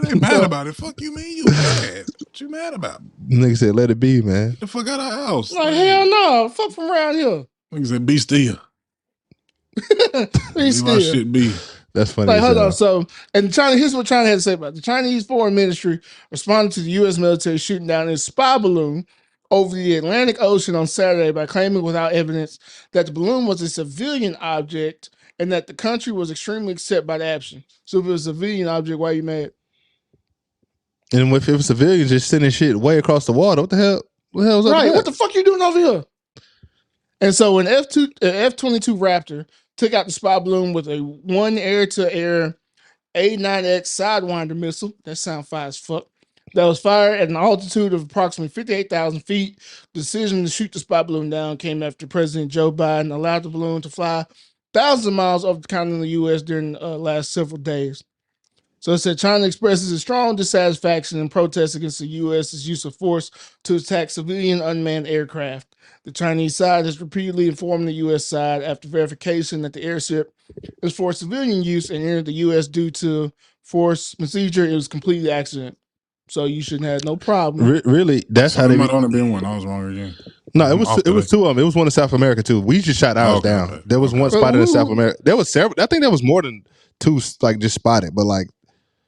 They mad about it. Fuck you mean you mad? What you mad about? Nigga said, "Let it be, man." Get the fuck out of our house. Like hell no, fuck from around here. Nigga said, "Be still." Be still. Shit be. That's funny. Like, hold on. So, and China, here's what China had to say about it. The Chinese Foreign Ministry responded to the U.S. military shooting down a spy balloon over the Atlantic Ocean on Saturday by claiming without evidence that the balloon was a civilian object and that the country was extremely upset by the action. So if it was a civilian object, why are you mad? And if it was civilians just sending shit way across the water, what the hell? What the hell was that? What the fuck you doing over here? And so an F-22 Raptor took out the spy balloon with a one air-to-air A-9X Sidewinder missile. That sound fire as fuck. That was fired at an altitude of approximately 58,000 feet. The decision to shoot the spy balloon down came after President Joe Biden allowed the balloon to fly thousands of miles over the continental U.S. during the last several days. So it said China expresses a strong dissatisfaction and protest against the U.S.'s use of force to attack civilian unmanned aircraft. The Chinese side has repeatedly informed the U.S. side after verification that the airship is for civilian use and entered the U.S. due to force procedure. It was completely accident. So you shouldn't have no problem. Really? That's how they might only been one. I was wrong again. No, it was two of them. It was one in South America too. We just shot ours down. Okay. There was one spotted in South America. There was several. I think there was more than two like just spotted, but like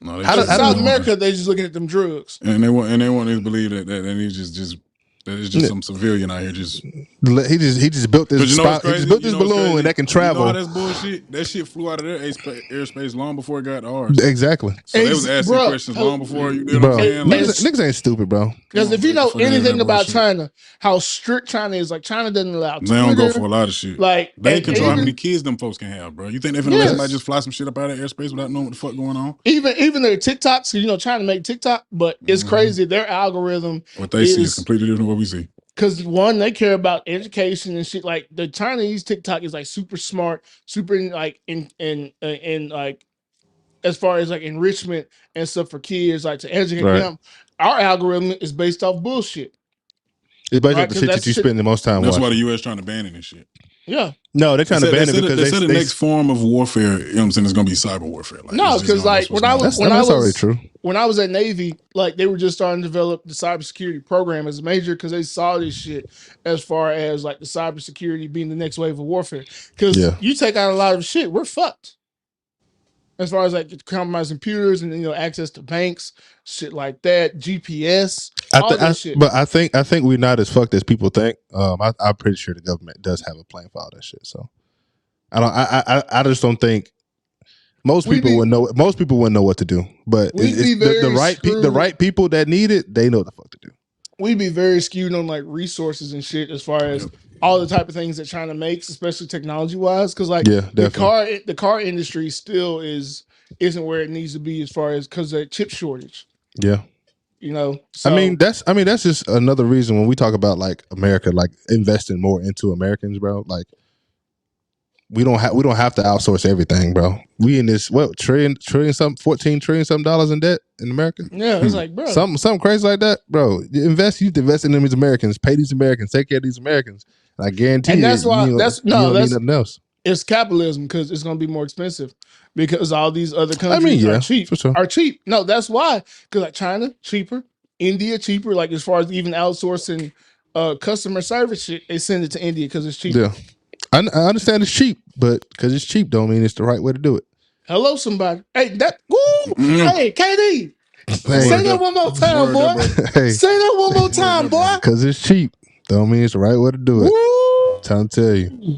no, South America, they just looking at them drugs. And they want to believe that he's just that it's just some civilian out here just he just built this spot. He just built this balloon and that can travel. You know that's bullshit. That shit flew out of their airspace long before it got to ours. Exactly. So they was asking questions long before you know what I'm saying? Like, niggas ain't stupid, bro. Because if you know anything about China, how strict China is, like China doesn't allow Twitter. They don't go for a lot of shit. Like they control how many kids them folks can have, bro. You think they finna let somebody just fly some shit up out of airspace without knowing what the fuck going on? Even their TikToks, you know, China make TikTok, but it's crazy. Their algorithm, what they see is completely different than what we see. Because one, they care about education and shit. Like the Chinese TikTok is like super smart, super like in like as far as like enrichment and stuff for kids, like to educate them. Our algorithm is based off bullshit. It's based off the shit that you spend the most time watching. That's why the U.S. trying to ban it and shit. Yeah. No, they're trying to ban it because they said the next form of warfare, you know what I'm saying, is going to be cyber warfare. Like, no, because like that's already true. When I was at Navy, like they were just starting to develop the cybersecurity program as a major because they saw this shit as far as like the cybersecurity being the next wave of warfare. Because you take out a lot of shit, we're fucked. As far as like compromised computers and access to banks, shit like that, GPS, all that shit. But I think we're not as fucked as people think. I'm pretty sure the government does have a plan for all that shit. So I just don't think most people would know. Most people wouldn't know what to do. But the right people that need it, they know what the fuck to do. We'd be very skewed on like resources and shit as far as all the type of things that China makes, especially technology wise. Because like the car industry still isn't where it needs to be as far as because of the chip shortage. Yeah. So, I mean that's just another reason when we talk about like America, like investing more into Americans, bro. Like we don't have to outsource everything, bro. We in this $14 trillion dollars in debt in America. Yeah, it's like, bro, something crazy like that, bro. You invest in these Americans, pay these Americans, take care of these Americans. And I guarantee and that's why you that's don't need nothing else. It's capitalism because it's going to be more expensive because all these other countries are cheap. For sure. Are cheap. No, that's why. Because like China cheaper, India cheaper. Like as far as even outsourcing customer service shit, they send it to India because it's cheaper. Yeah. I understand it's cheap, but because it's cheap don't mean it's the right way to do it. Hello, somebody. Hey, hey, KD. Say that one more time, boy. Say that one more time, boy. Because it's cheap don't mean it's the right way to do it. I'm trying to tell you.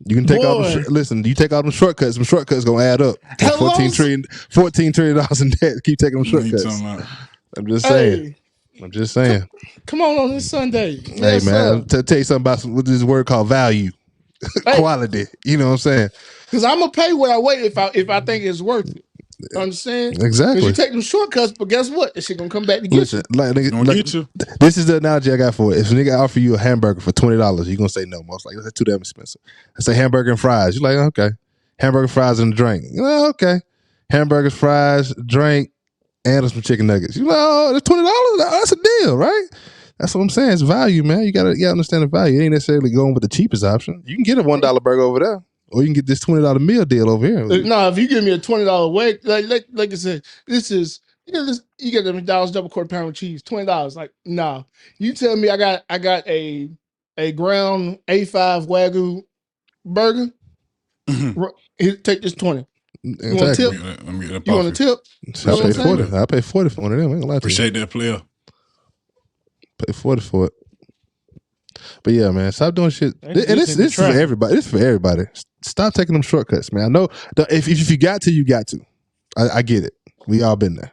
You can take all Boy. them. Listen, you take all them shortcuts. Some shortcuts gonna add up. Hello? $14 trillion in debt. Keep taking them shortcuts. I'm just saying. Hey, I'm just saying. come on this Sunday. Hey Yes, man, sir. tell you something about what this word called value, Hey, quality. You know what I'm saying? because I'm gonna pay what I weigh if I think it's worth it. Understand? Because Exactly. you take them shortcuts, but guess what? That shit gonna come back to get Listen, you. Get you. This is the analogy I got for it. If a nigga offer you a hamburger for $20, you're gonna say no. Most likely, that's too damn expensive. I say hamburger and fries. You're like, okay. Hamburger, fries, and a drink. Okay. Hamburgers, fries, drink, and some chicken nuggets. You like, oh, that's $20. That's a deal, right? That's what I'm saying. It's value, man. You gotta understand the value. It ain't necessarily going with the cheapest option. You can get a $1 burger over there, or you can get this $20 meal deal over here. No, if you give me a $20 weight, like I said, this is you get the McDonald's double quarter pound with cheese, $20. Like, no. You tell me I got a ground A5 Wagyu burger. Here, take this 20. You want a tip? You want a tip? I pay 40. I pay 40 for one of them. I ain't gonna lie to you. Appreciate that, player. Pay 40 for it. But yeah, man, stop doing shit. And this is for everybody. This is for everybody. Stop taking them shortcuts, man. I know if you got to, you got to. I get it. We all been there.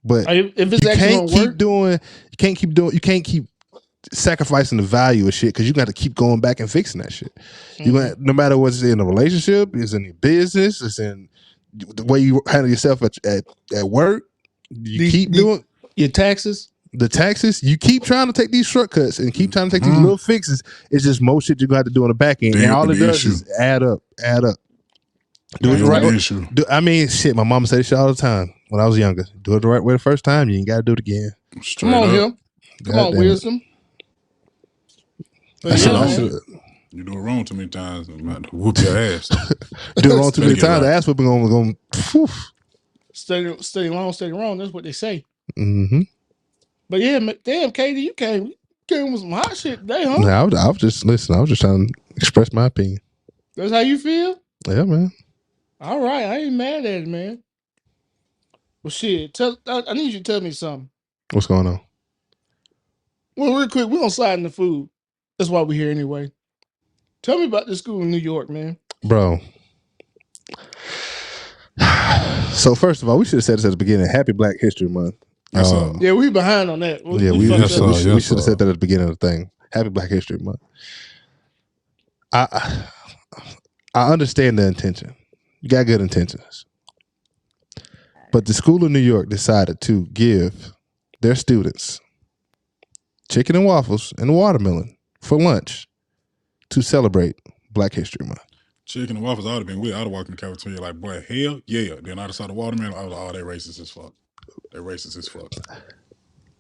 But if it's you can't keep sacrificing the value of shit because you got to keep going back and fixing that shit. Mm-hmm. No matter what's in a relationship, it's in your business, it's in the way you handle yourself at work. You keep doing your taxes. The taxes, you keep trying to take these shortcuts and keep trying to take these little fixes. It's just more shit you're going to have to do on the back end. And all it does is add up. Do it the right way. I mean, shit, my mama said shit all the time when I was younger. Do it the right way the first time. You ain't got to do it again. Come on, him. Come on, wisdom. You do it wrong too many times, I'm about to whoop your ass. Do it wrong too many times, the ass whooping going Steady long, steady wrong. That's what they say. Mm-hmm. But yeah, damn, Katie, you came with some hot shit today, huh? No, I was just trying to express my opinion. That's how you feel? Yeah, man. All right, I ain't mad at it, man. Well, shit, I need you to tell me something. What's going on? Well, real quick, we're gonna slide in the food. That's why we're here anyway. Tell me about this school in New York, man. Bro. So first of all, we should have said this at the beginning. Happy Black History Month. Yeah, we behind on that. We should have said that at the beginning of the thing. Happy Black History Month. I understand the intention. You got good intentions. But the school in New York decided to give their students chicken and waffles and watermelon for lunch to celebrate Black History Month. Chicken and waffles, I would have been with. I'd have walked in the cafeteria like, boy, hell yeah. Then I saw the watermelon. I was like, oh, they racist as fuck. They're racist as fuck.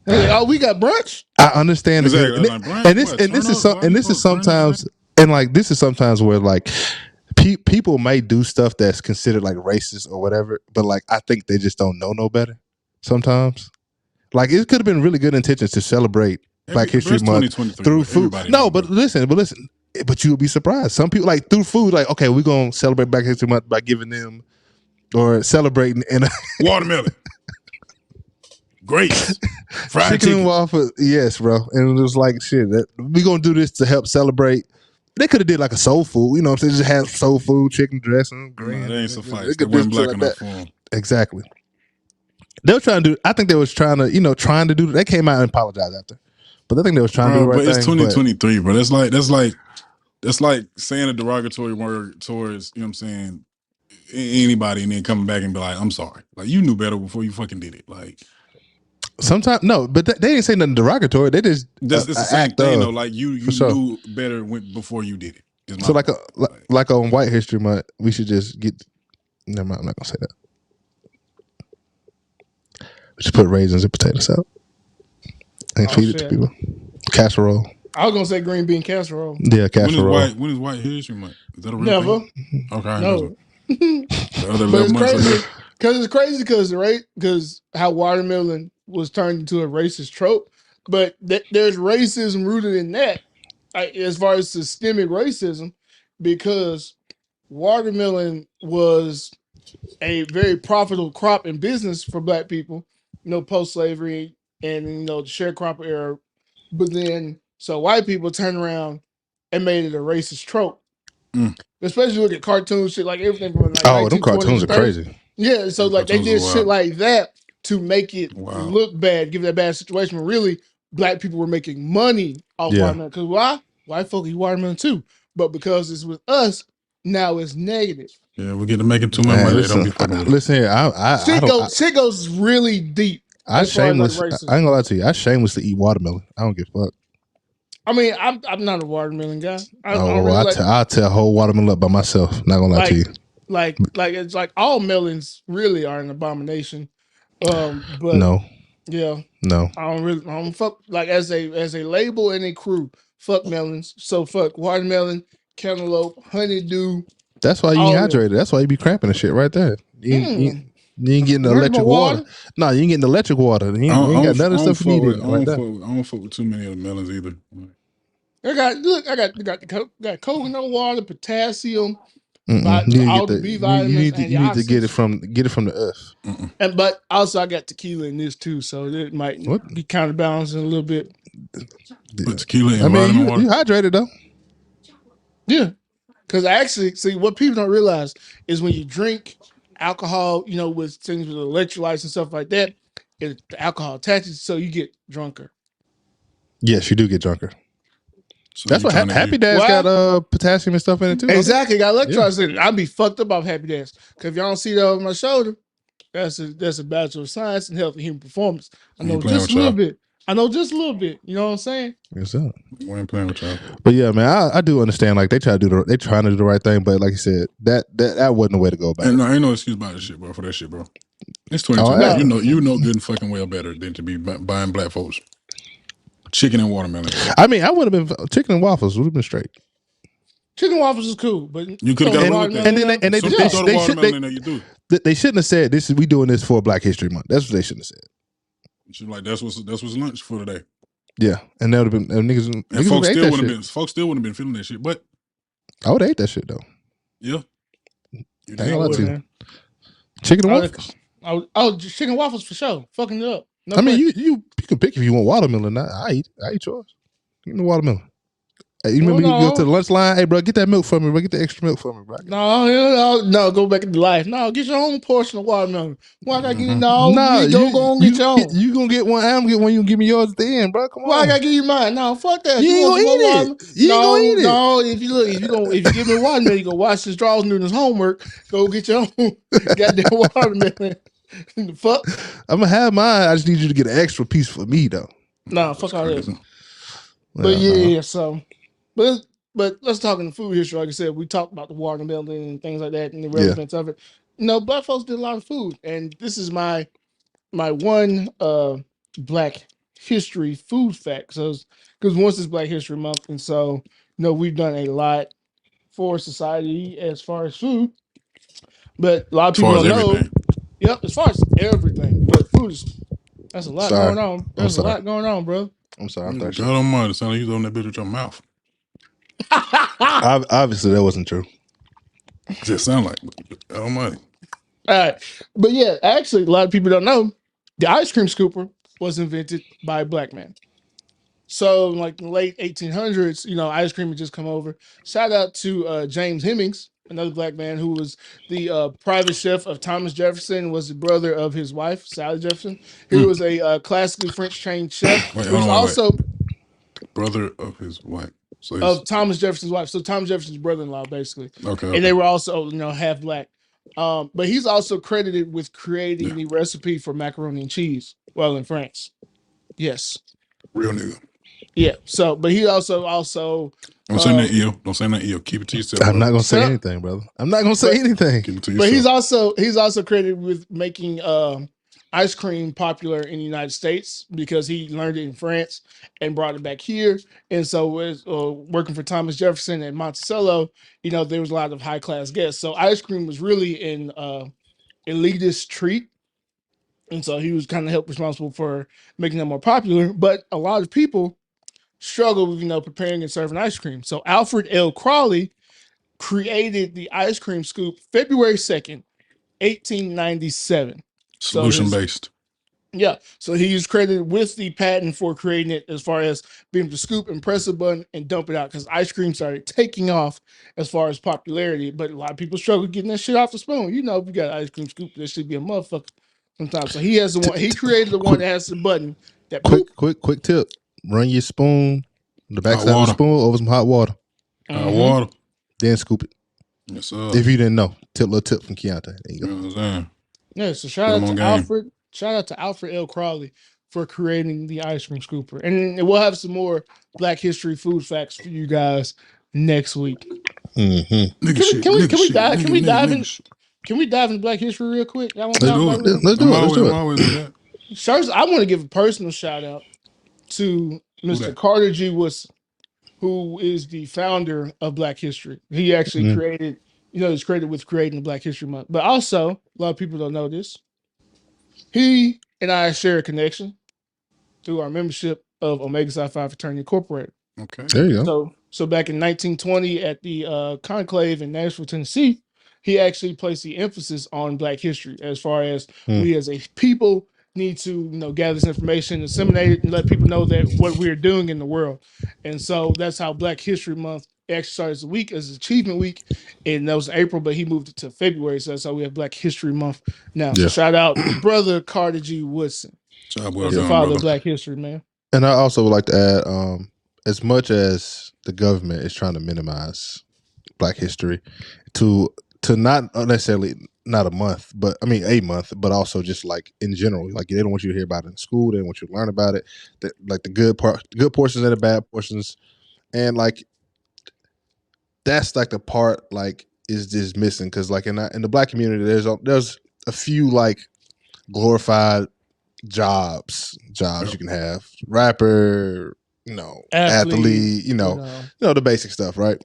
Hey, we got brunch. I understand, exactly. This is sometimes where like people may do stuff that's considered like racist or whatever, but like I think they just don't know no better. Sometimes, like it could have been really good intentions to celebrate Black History Month through food. No, but listen. But you'll be surprised. Some people like through food, like okay, we're gonna celebrate Black History Month by giving them or celebrating in watermelon. Grapes, fried chicken and waffle, yes, bro. And it was like shit. We gonna do this to help celebrate. They could have did like a soul food, you know what I'm saying? Just have soul food, chicken dressing, green. They ain't suffice. They wasn't black enough for them. Exactly. They were trying to do. I think they was trying to do. They came out and apologized after, but I think they was trying to do the right but it's thing. 2023, bro. That's like saying a derogatory word towards, you know what I'm saying, anybody, and then coming back and be like, I'm sorry. Like you knew better before you fucking did it. Like. Sometimes no, but they didn't say nothing derogatory. They just it's the same thing though. Like you knew better before you did it. So like on White History Month, we should just get. Never mind, I'm not gonna say that. We should put raisins and potatoes out and feed it to people. Casserole. I was gonna say green bean casserole. Yeah, casserole. When is White History Month? Is that a real Never. thing? Okay. No. But it's crazy. Because how watermelon was turned into a racist trope, but there's racism rooted in that, as far as systemic racism, because watermelon was a very profitable crop in business for Black people, post-slavery and the sharecropper era. But then, so white people turned around and made it a racist trope. Especially look at cartoon shit, like everything from like them cartoons 1920s, are 30s. crazy. Yeah, so like they cartoons did are shit wild. like that to make it Wow. look bad, give it a bad situation. But really, black people were making money off Yeah. watermelon. Because why? White folk eat watermelon too. But because it's with us, now it's negative. Yeah, we get to making too much Man, money. They don't listen, be fucking with it. listen here. I don't. Shit goes really deep. I as far as, like, shameless. I ain't racism. gonna lie to you. I shamelessly eat watermelon. I don't give a fuck. I mean, I'm not a watermelon guy. I Oh, really like, I'll tear a whole watermelon up by myself. Not gonna lie to you. like it's like all melons really are an abomination. But No, yeah, no. I don't fuck like as a label and a crew. Fuck melons. So fuck watermelon, cantaloupe, honeydew. That's why you all ain't of hydrated. That's why you be cramping and shit right there. You ain't getting the Drink electric more water. No, you ain't getting the electric water. You ain't got none of the stuff you need right there. I don't fuck with too many of the melons either. I got coconut water, potassium, You all the B vitamins, you need to get it antioxidants. from the earth. And but also I got tequila in this too, so it might be counterbalancing a little bit. But tequila and vitamin water. You hydrated though. Yeah, because actually, see what people don't realize is when you drink alcohol, with things with electrolytes and stuff like that, the alcohol attaches, so you get drunker. Yes, you do get drunker. So that's what Happy Dad's got potassium and stuff in it too. Exactly, got electrolytes in it. I'd be fucked up off Happy Dad's because if y'all don't see that over my shoulder, that's a Bachelor of Science in Health and Human Performance. I know just a little bit. You know what I'm saying? Yes, sir. We ain't playing with y'all. But yeah, man, I do understand. Like they trying to do the right thing, but like you said, that wasn't the way to go about it. No, ain't no excuse about this shit, bro. For that shit, bro. It's 2020. You know good and fucking well better than to be buying black folks chicken and watermelon. I mean, I would have been chicken and waffles would have been straight. Chicken waffles is cool, but you could have got watermelon. And they shouldn't have said this. We doing this for Black History Month. That's what they shouldn't have said. She's like, that's what's lunch for today. Yeah, and that would have been niggas. And folks still wouldn't have been feeling that shit. But I would have ate that shit though. Yeah, chicken and waffles. Chicken waffles for sure. Fucking it up. No I mean, you can pick if you want watermelon. I eat yours. Give me the watermelon. Hey, you remember you go to the lunch line? Hey, bro, get that milk for me, bro. Get the extra milk for me, bro. No, go back into life. No, get your own portion of watermelon. Why I gotta get go and get your own. You gonna get one, I'm gonna get one, you gonna give me yours at the end, bro. Come on. Why I gotta give you mine? No, fuck that. You ain't gonna eat it. You ain't gonna eat it. No, if you give me watermelon, you go wash his drawers and do his homework. Go get your own goddamn watermelon. The fuck? I'm gonna have mine. I just need you to get an extra piece for me though. No, fuck all that. But yeah, so but let's talk in the food history. Like I said, we talked about the watermelon and things like that and the relevance of it. Black folks did a lot of food, and this is my one Black history food fact. So, because once it's Black History Month, and so we've done a lot for society as far as food, but a lot of people don't know. Yep, as far as everything, but food that's a lot going on. There's a lot going on, bro. I'm sorry. God almighty, sound like you on that bitch with your mouth. Obviously, that wasn't true. Just sound like almighty. All right, but yeah, actually, a lot of people don't know the ice cream scooper was invented by a Black man. So, like in the late 1800s, ice cream had just come over. Shout out to James Hemings, another Black man who was the private chef of Thomas Jefferson, was the brother of his wife, Sally Jefferson. He was a classically French trained chef. Wait, brother of his wife. So of Thomas Jefferson's wife. So Thomas Jefferson's brother-in-law, basically. Okay. And they were also, half Black. But he's also credited with creating the recipe for macaroni and cheese while in France. Yes. Real nigga. Yeah. So, but he also. Don't say that ill. Don't say that ill. Keep it to yourself. I'm not gonna say anything, brother. I'm not gonna say anything. Keep it to yourself. But he's also credited with making ice cream popular in the United States because he learned it in France and brought it back here. And so, working for Thomas Jefferson and Monticello, there was a lot of high class guests. So ice cream was really an elitist treat. And so he was kind of responsible for making them more popular. But a lot of people struggle with, preparing and serving ice cream. So Alfred L. Crawley created the ice cream scoop February 2nd, 1897. Solution based. Yeah, so he is credited with the patent for creating it, as far as being able to scoop and press a button and dump it out. Because ice cream started taking off as far as popularity, but a lot of people struggle getting that shit off the spoon. You know, if you got an ice cream scoop, that should be a motherfucker sometimes. So he has the one. He created the one that has the button that boop. Quick tip: run your spoon, the backside of the water. spoon, over some hot water, Hot water. then scoop it. Yes, sir. If you didn't know, little tip from Keionta. There you You know go. what I'm saying? Yeah, so shout out to Alfred. Shout out to Alfred L. Crowley for creating the ice cream scooper. And we'll have some more Black History food facts for you guys next week. Mm-hmm. Can we dive into Black History real quick? Let's do it. First, I want to give a personal shout out to Mr. Carter G. Woodson, who is the founder of Black History. He actually created, he's credited with creating the Black History Month. But also, a lot of people don't know this. He and I share a connection through our membership of Omega Psi Phi Fraternity Incorporated. Okay. There you go. So back in 1920 at the conclave in Nashville, Tennessee, he actually placed the emphasis on Black history, as far as we as a people need to gather this information, disseminate it, and let people know that what we're doing in the world. And so that's how Black History Month actually started the week as Achievement Week, and that was April, but he moved it to February. So that's how we have Black History Month now. So shout out brother Carter G. Woodson, the father of Black history, man. And I also would like to add, as much as the government is trying to minimize Black history, to not necessarily not a month, but I mean a month, but also just like in general, like they don't want you to hear about it in school, they don't want you to learn about it, like the good portions and the bad portions, and like that's like the part like is just missing, because like in the Black community, there's a few like glorified jobs you can have, rapper, athlete, the basic stuff, right?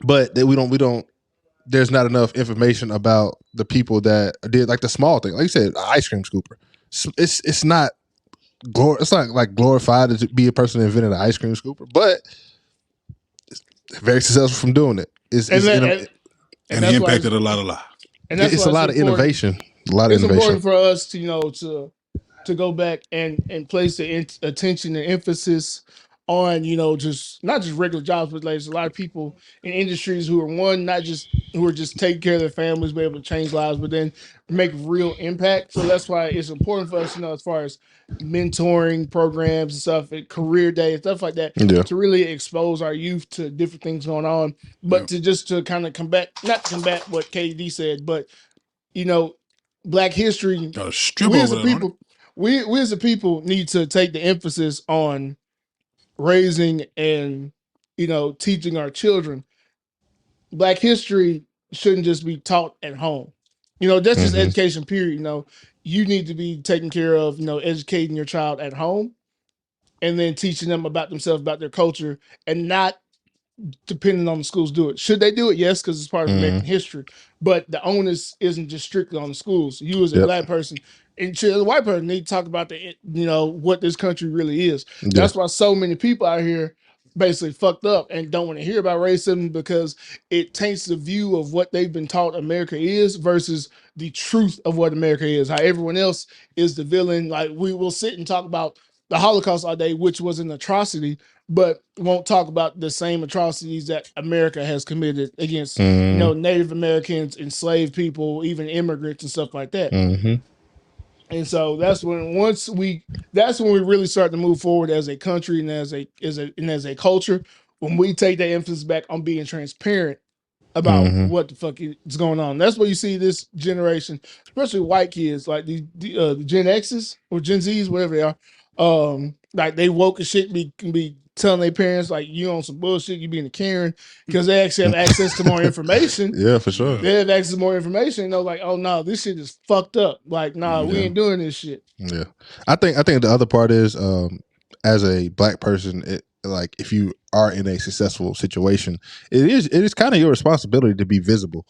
But that we don't. There's not enough information about the people that did like the small thing, like you said, ice cream scooper. It's not like glorified to be a person that invented an ice cream scooper, but it's very successful from doing it. And he impacted a lot of lives. And that's it's a lot of innovation. It's important for us to to go back and place the attention and emphasis on just not just regular jobs, but like there's a lot of people in industries who are just taking care of their families, be able to change lives, but then make real impact. So that's why it's important for us, as far as mentoring programs and stuff, and career day and stuff like that, to really expose our youth to different things going on, but to kind of not combat what KD said, but Black history. We as a people need to take the emphasis on raising and teaching our children. Black history shouldn't just be taught at home. That's just education, period. You need to be taking care of, educating your child at home, and then teaching them about themselves, about their culture, and not depending on the schools do it. Should they do it? Yes, because it's part of American history. But the onus isn't just strictly on the schools. You as a Black person and as a white person need to talk about what this country really is. That's why so many people out here basically fucked up and don't want to hear about racism, because it taints the view of what they've been taught America is versus the truth of what America is. How everyone else is the villain. Like, we will sit and talk about the Holocaust all day, which was an atrocity, but won't talk about the same atrocities that America has committed against Native Americans, enslaved people, even immigrants and stuff like that. And so that's when we really start to move forward as a country and as a culture, when we take that emphasis back on being transparent about what the fuck is going on. That's what you see this generation, especially white kids, like the Gen X's or Gen Z's, whatever they are. Like, they woke as shit, be telling their parents like, you on some bullshit, you being a Karen, because they actually have access to more information. Yeah, for sure. They have access to more information. Like, oh no, this shit is fucked up. Like, nah, we ain't doing this shit. Yeah, I think the other part is, as a Black person, like if you are in a successful situation, it is kind of your responsibility to be visible,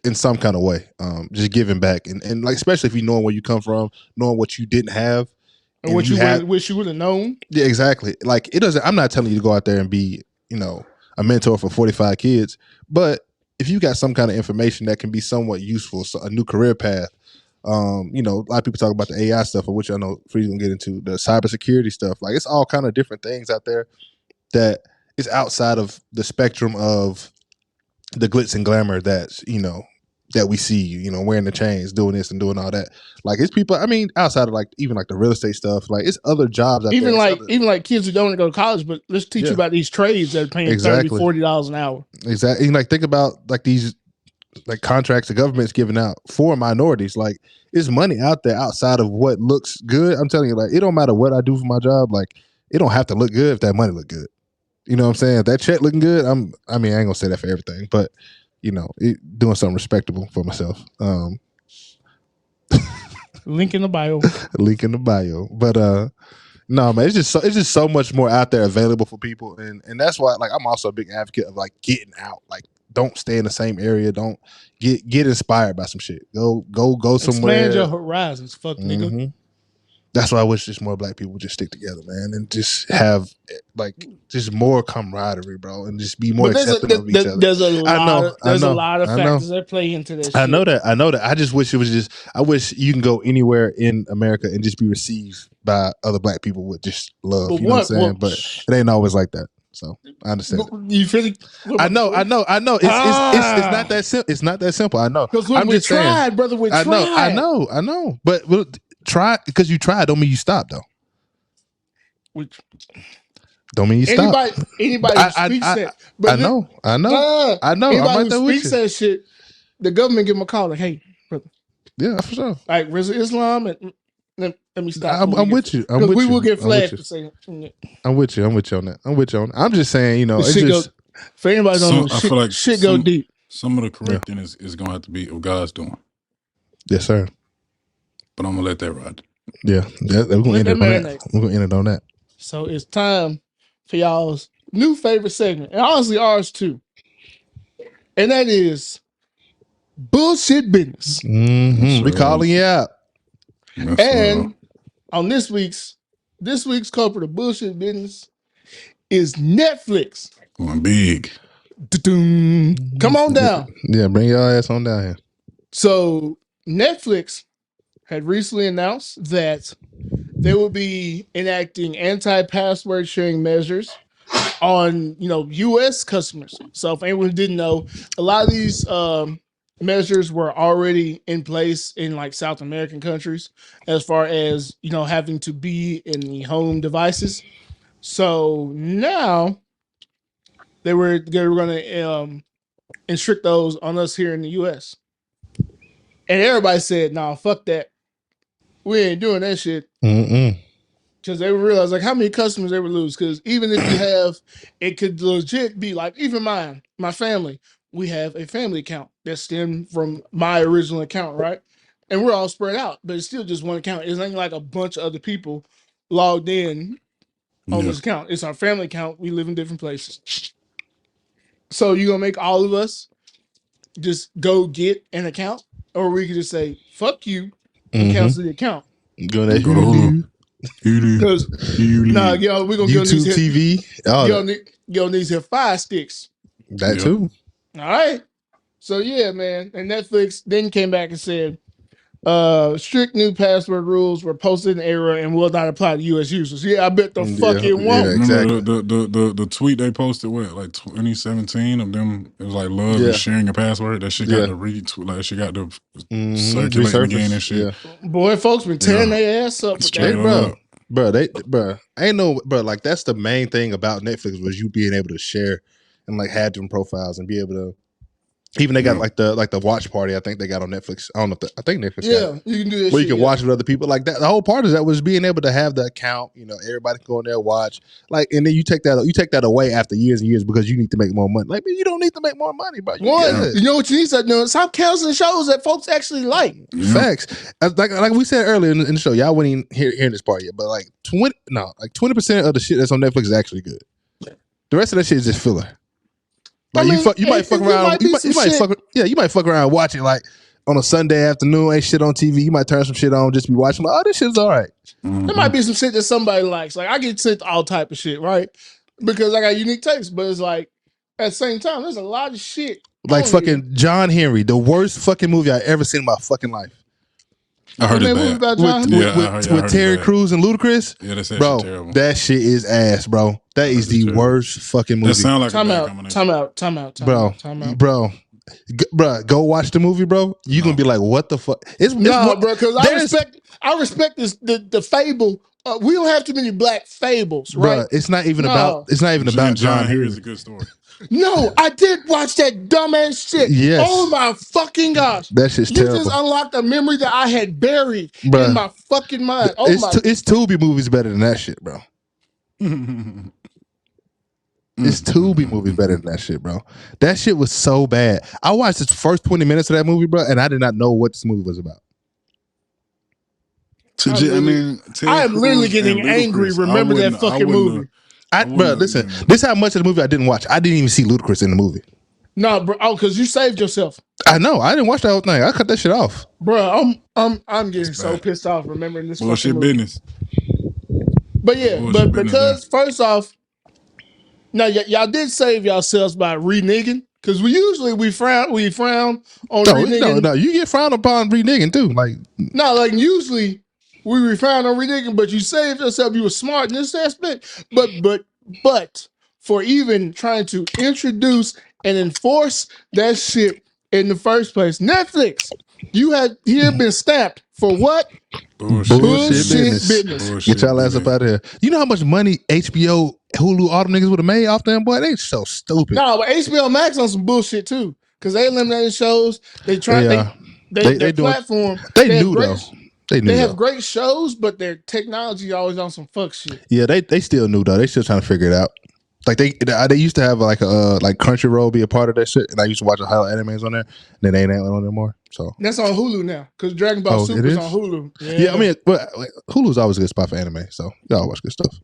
in some kind of way, just giving back, and like especially if you know where you come from, knowing what you didn't have. And what you wish you would have known. Yeah, exactly. Like, it doesn't. I'm not telling you to go out there and be, a mentor for 45 kids. But if you got some kind of information that can be somewhat useful, so a new career path, You know, a lot of people talk about the AI stuff, which I know Free's gonna get into, the cybersecurity stuff. Like, it's all kind of different things out there that is outside of the spectrum of the glitz and glamour that's, you know, that we see, you know, wearing the chains, doing this and doing all that. Like, it's people, I mean, outside of like even like the real estate stuff, like it's other jobs out even there. like even like kids who don't want to go to college, but let's teach you about these trades that are paying Exactly. $30, $40 an hour. Exactly. And like, think about like these like contracts the government's giving out for minorities. Like, there's money out there outside of what looks good. I'm telling you, like, it don't matter what I do for my job. Like, it don't have to look good if that money look good. You know what I'm saying? If that check looking good, I mean, I ain't gonna say that for everything, but you know, doing something respectable for myself. Link in the bio. Link in the bio. But no, man, it's just so much more out there available for people, and that's why, like, I'm also a big advocate of like getting out. Like, don't stay in the same area. Don't get inspired by some shit. Go somewhere. Expand your horizons, fuck nigga. That's why I wish just more black people would just stick together, man, and just have like just more camaraderie, bro, and just be more accepting of each other. There's a lot of factors that play into this. I know that. I just wish it was just. I wish you can go anywhere in America and just be received by other black people with just love. You know what I'm saying? But it ain't always like that. So I understand. You feel? I know. It's not that simple. It's not that simple. I know. Because we tried, brother. We tried. I know. But try, because you tried don't mean you stop though. Don't mean you stop. Anybody who speaks that. I know. Anybody I'm who speaks that shit, the government give them a call like, hey, brother. Yeah, for sure. Like, Rizal Islam, and let me stop. I'm with you. Because we will get flagged for saying. I'm with you on that. I'm just saying, you know, it's just. For anybody don't know, I feel like shit go deep. Some of the correcting is going to have to be what God's doing. Yes, sir. But I'm going to let that ride. Yeah, we're going to end it on that. We're going to end it on that. So it's time for y'all's new favorite segment, and honestly ours too, and that is bullshit business. We calling you out. And on this week's culprit of bullshit business is Netflix. Going big. Come on down. Yeah, bring your ass on down here. So Netflix had recently announced that they will be enacting anti-password sharing measures on, U.S. customers. So if anyone didn't know, a lot of these measures were already in place in like South American countries, as far as, having to be in the home devices. So now they were going to restrict those on us here in the U.S. And everybody said, "Nah, fuck that. We ain't doing that shit." Because they realized like how many customers they would lose. Because even if you have, it could legit be like, even my family, we have a family account that stemmed from my original account, right? And we're all spread out, but it's still just one account. It's not like a bunch of other people logged in on this account. It's our family account. We live in different places. So you gonna make all of us just go get an account, or we could just say, fuck you, and cancel the account. Go to Hulu. Because we're gonna YouTube TV. Yo needs here Fire Sticks. That too. All right. So yeah, man. And Netflix then came back and said, strict new password rules were posted in error and will not apply to U.S. users. Yeah, I bet the fuck it won't. Yeah, exactly. The tweet they posted, like 2017 of them, it was like love is sharing a password. That shit got to retweet, like she got to circulate again and shit. Yeah. Boy, folks been tearing their ass up with that, bro. Like that's the main thing about Netflix was you being able to share and like have different profiles and be able to. Even they got like the watch party. I think they got on Netflix. I don't know. I think Netflix. Yeah, you can do that. Where you can watch with other people like that. The whole part of that was being able to have the account. Everybody can go in there watch. Like, and then you take that away after years and years because you need to make more money. Like, man, you don't need to make more money, bro. You know what you need to do? Stop canceling shows that folks actually like. Facts. Like we said earlier in the show, y'all wouldn't even hearing this part yet, but like 20% of the shit that's on Netflix is actually good. The rest of that shit is just filler. Like you might fuck around. You might fuck around watching like on a Sunday afternoon, ain't shit on TV. You might turn some shit on, just be watching. Like, oh, this shit's all right. There might be some shit that somebody likes. Like I get sent all type of shit, right? Because I got unique tastes. But it's like at the same time, there's a lot of shit. Like fucking John Henry, the worst fucking movie I ever seen in my fucking life. I heard that it's movie bad. about John? With Terry Crews and Ludacris. Yeah, that's bro. terrible. That shit is ass, bro. That is the worst fucking movie. That sound like Time a bad out. combination. Time out. Bro. Go watch the movie, bro. You gonna be like, what the fuck? Bro, because I respect this the fable. We don't have too many black fables, right? Bro, it's not even about John. Here is a good story. No, I did watch that dumbass shit. Yes. Oh my fucking gosh. That shit's terrible. You just unlocked a memory that I had buried in my fucking mind. Oh it's Tubi movies better than that shit, bro. It's Tubi movies better than that shit, bro. That shit was so bad. I watched the first 20 minutes of that movie, bro, and I did not know what this movie was about. I am literally getting angry. Remember that fucking movie. Bro, listen, this is how much of the movie I didn't watch. I didn't even see Ludacris in the movie. No, bro. Oh, because you saved yourself. I know. I didn't watch that whole thing. I cut that shit off. Bro, I'm getting so pissed off remembering this bullshit fucking movie. Business. But yeah, but because first off, now y'all did save yourselves by reneging. Because we frown on reneging. No, you get frowned upon reneging too. Like usually we frown on reneging, but you saved yourself. You were smart in this aspect. But for even trying to introduce and enforce that shit in the first place, Netflix, you have been stamped for what? Bullshit business. Get y'all ass up out of here. You know how much money HBO, Hulu, all them niggas would have made off them, boy? They so stupid. No, but HBO Max on some bullshit too. Because they eliminated shows. They their platform. They knew though. They have great shows, but their technology always on some fuck shit. Yeah, they still knew though. They still trying to figure it out. Like they used to have like Crunchyroll be a part of that shit, and I used to watch a lot of animes on there. And then they ain't on there more. So that's on Hulu now because Dragon Ball Super is on Hulu. Yeah, I mean, but Hulu's always a good spot for anime, so y'all watch good stuff.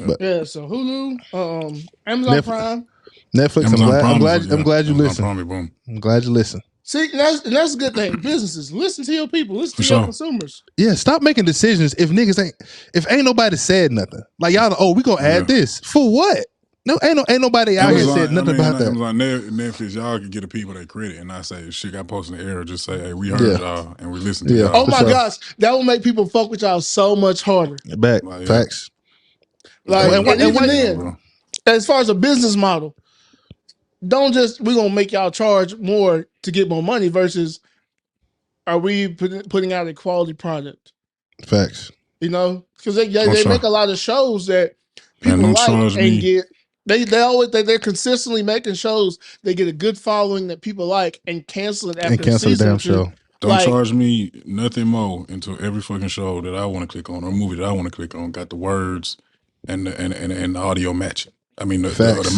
But, so Hulu, Amazon Prime, Netflix. I'm glad you listen. I'm glad you listen. See, that's a good thing. Businesses, listen to your people, listen to your consumers. Yeah, stop making decisions if ain't nobody said nothing. Like y'all, we gonna add this for what? No, ain't nobody out here said nothing about that. Amazon, Netflix, y'all can get the people their credit and not say shit got posted in the error. Just say, hey, we heard y'all and we listened to y'all. Oh my gosh, that will make people fuck with y'all so much harder. Facts. As far as a business model, we're gonna make y'all charge more to get more money versus are we putting out a quality product? Facts. You know, because they make a lot of shows that people like and get. They're consistently making shows. They get a good following that people like and cancel it after a season. Damn show. Don't charge me nothing more until every fucking show that I want to click on or movie that I want to click on got the words and the audio matching. I mean, the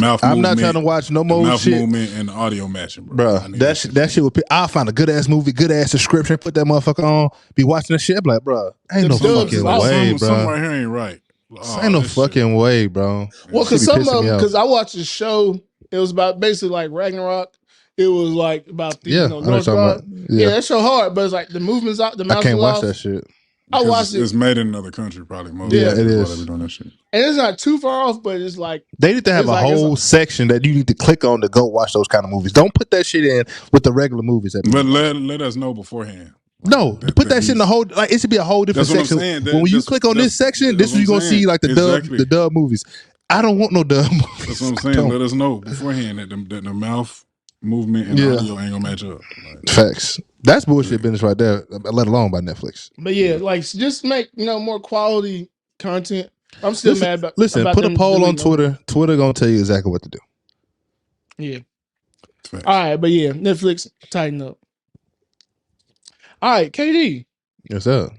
mouth movement. I'm not trying to watch no more mouth shit. movement and the audio matching, bro. That shit would. I'll find a good ass movie, good ass subscription, put that motherfucker on, be watching that shit. I'm like, bro, ain't no fucking way, bro. Something right here ain't right. Ain't no fucking way, bro. Well, because I watched a show, it was about basically like Ragnarok. It was like about the North Guard. Yeah, that show hard, but it's like the movements out, the mouth. I can't watch that shit. I watched it. It's made in another country, probably. Yeah, it is. Doing that shit. And it's not too far off, but it's like they need to have a whole section that you need to click on to go watch those kind of movies. Don't put that shit in with the regular movies. But let us know beforehand. No, put that shit in the whole. Like it should be a whole different section. When you click on this section, this is you're gonna see like the dub movies. I don't want no dub movies. That's what I'm saying. Let us know beforehand that the mouth movement and audio ain't gonna match up. Facts. That's bullshit business right there. Let alone by Netflix. But yeah, like just make more quality content. I'm still mad about. Listen, put a poll on Twitter. Twitter gonna tell you exactly what to do. Yeah. All right, but yeah, Netflix tighten up. All right, KD. What's up?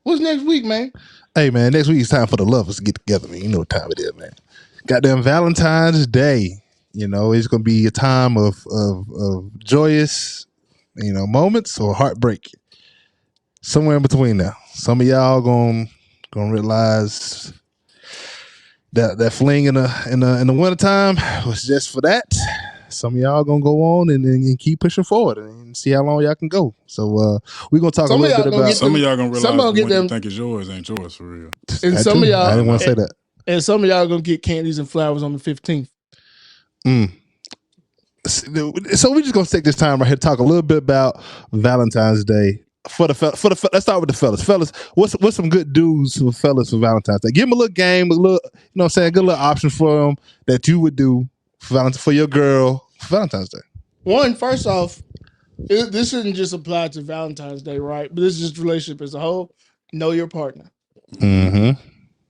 What's next week, man? Hey, man, next week it's time for the lovers to get together, man. You know what time it is, man. Goddamn Valentine's Day. You know, it's going to be a time of joyous, moments or heartbreak. Somewhere in between now. Some of y'all going to realize that fling in the wintertime was just for that. Some of y'all gonna go on and keep pushing forward and see how long y'all can go. So we're gonna talk a little bit about. Some of y'all gonna realize what you think is yours ain't yours for real. And some of y'all, I didn't want to say that. And some of y'all gonna get candies and flowers on the 15th. So we're just gonna take this time right here to talk a little bit about Valentine's Day let's start with the fellas. Fellas, what's some good dudes for fellas for Valentine's Day? Give them a little game, a little, you know what I'm saying, good little option for them that you would do for your girl for Valentine's Day. One, first off, this shouldn't just apply to Valentine's Day, right? But this is just relationship as a whole. Know your partner. Mm-hmm.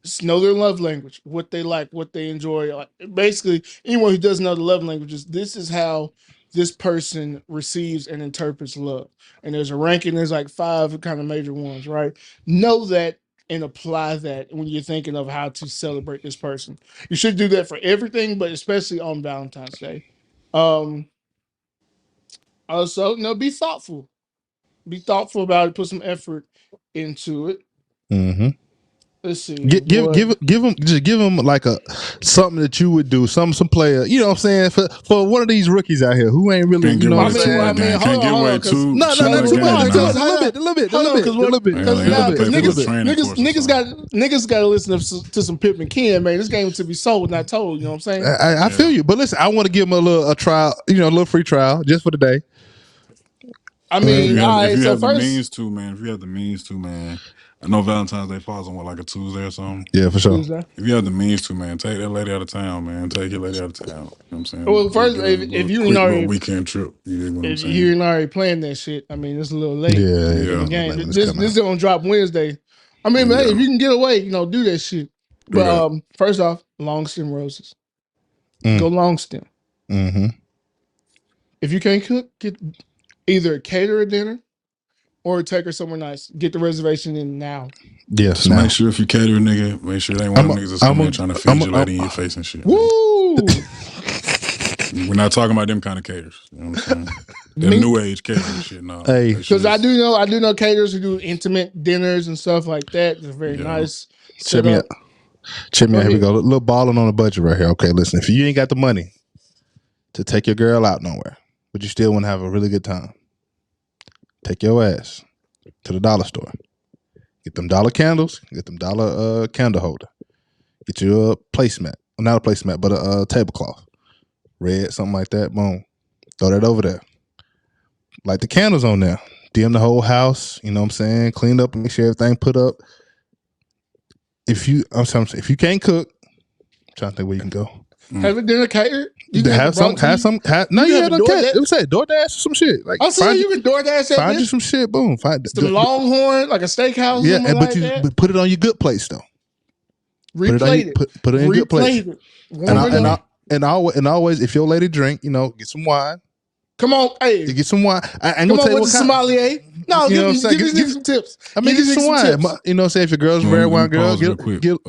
Just know their love language, what they like, what they enjoy. Like, basically, anyone who doesn't know the love languages, this is how this person receives and interprets love. And there's a ranking. There's like 5 kind of major ones, right? Know that and apply that when you're thinking of how to celebrate this person. You should do that for everything, but especially on Valentine's Day. Also, be thoughtful. Be thoughtful about it. Put some effort into it. Mm-hmm. Let's see. Give them like something that you would do, some player, you know what I'm saying, for one of these rookies out here who ain't really, Can't you know give what I'm away saying. can't give away too. No, not too much. A little bit. Niggas got to listen to some Pip and Ken, man. This game to be sold, not told. You know what I'm saying? I feel you, but listen, I want to give them a trial, a little free trial just for the day. I mean, if you have the means to, man. I know Valentine's Day falls on like a Tuesday or something. Yeah, for sure. Tuesday. If you have the means to, man, take that lady out of town, man. Take your lady out of town. You know what I'm saying? Well, first, if you already weekend trip, you know what I'm saying? You already planned that shit, I mean, it's a little late. Yeah. This is gonna drop Wednesday. I mean, hey, if you can get away, do that shit. But first off, long stem roses. Go long stem. Mm-hmm. If you can't cook, get either cater a dinner or take her somewhere nice. Get the reservation in now. Yeah. Just make sure if you cater a nigga, make sure they ain't one of them niggas that's coming in trying to feed your lady in your face and shit. Woo! We're not talking about them kind of caterers. You know what I'm saying? The new age catering shit. No. Hey, because I do know caterers who do intimate dinners and stuff like that. They're very nice. Check me out. Here we go. A little balling on the budget right here. Okay, listen. If you ain't got the money to take your girl out nowhere, but you still want to have a really good time, take your ass to the dollar store. Get them dollar candles. Get them dollar candle holder. Get you a placemat. Not a placemat, but a tablecloth. Red, something like that. Boom. Throw that over there. Light the candles on there. Dim the whole house. You know what I'm saying? Clean up and make sure everything put up. If you can't cook, I'm trying to think where you can go. Have a dinner catered. You have some. No, you have no cat. It was say DoorDash or some shit. Like I see you can DoorDash. Find you some shit. Boom. Find some Longhorn, like a steakhouse. Yeah, but put it on your good plates though. Replate it. Put it in good plates. And always, if your lady drink, get some wine. Come on, hey, you get some wine. I ain't gonna tell you what kind. Sommelier. No, give me some tips. I mean, get some wine. You know what I'm saying? If your girl's a red wine girl, get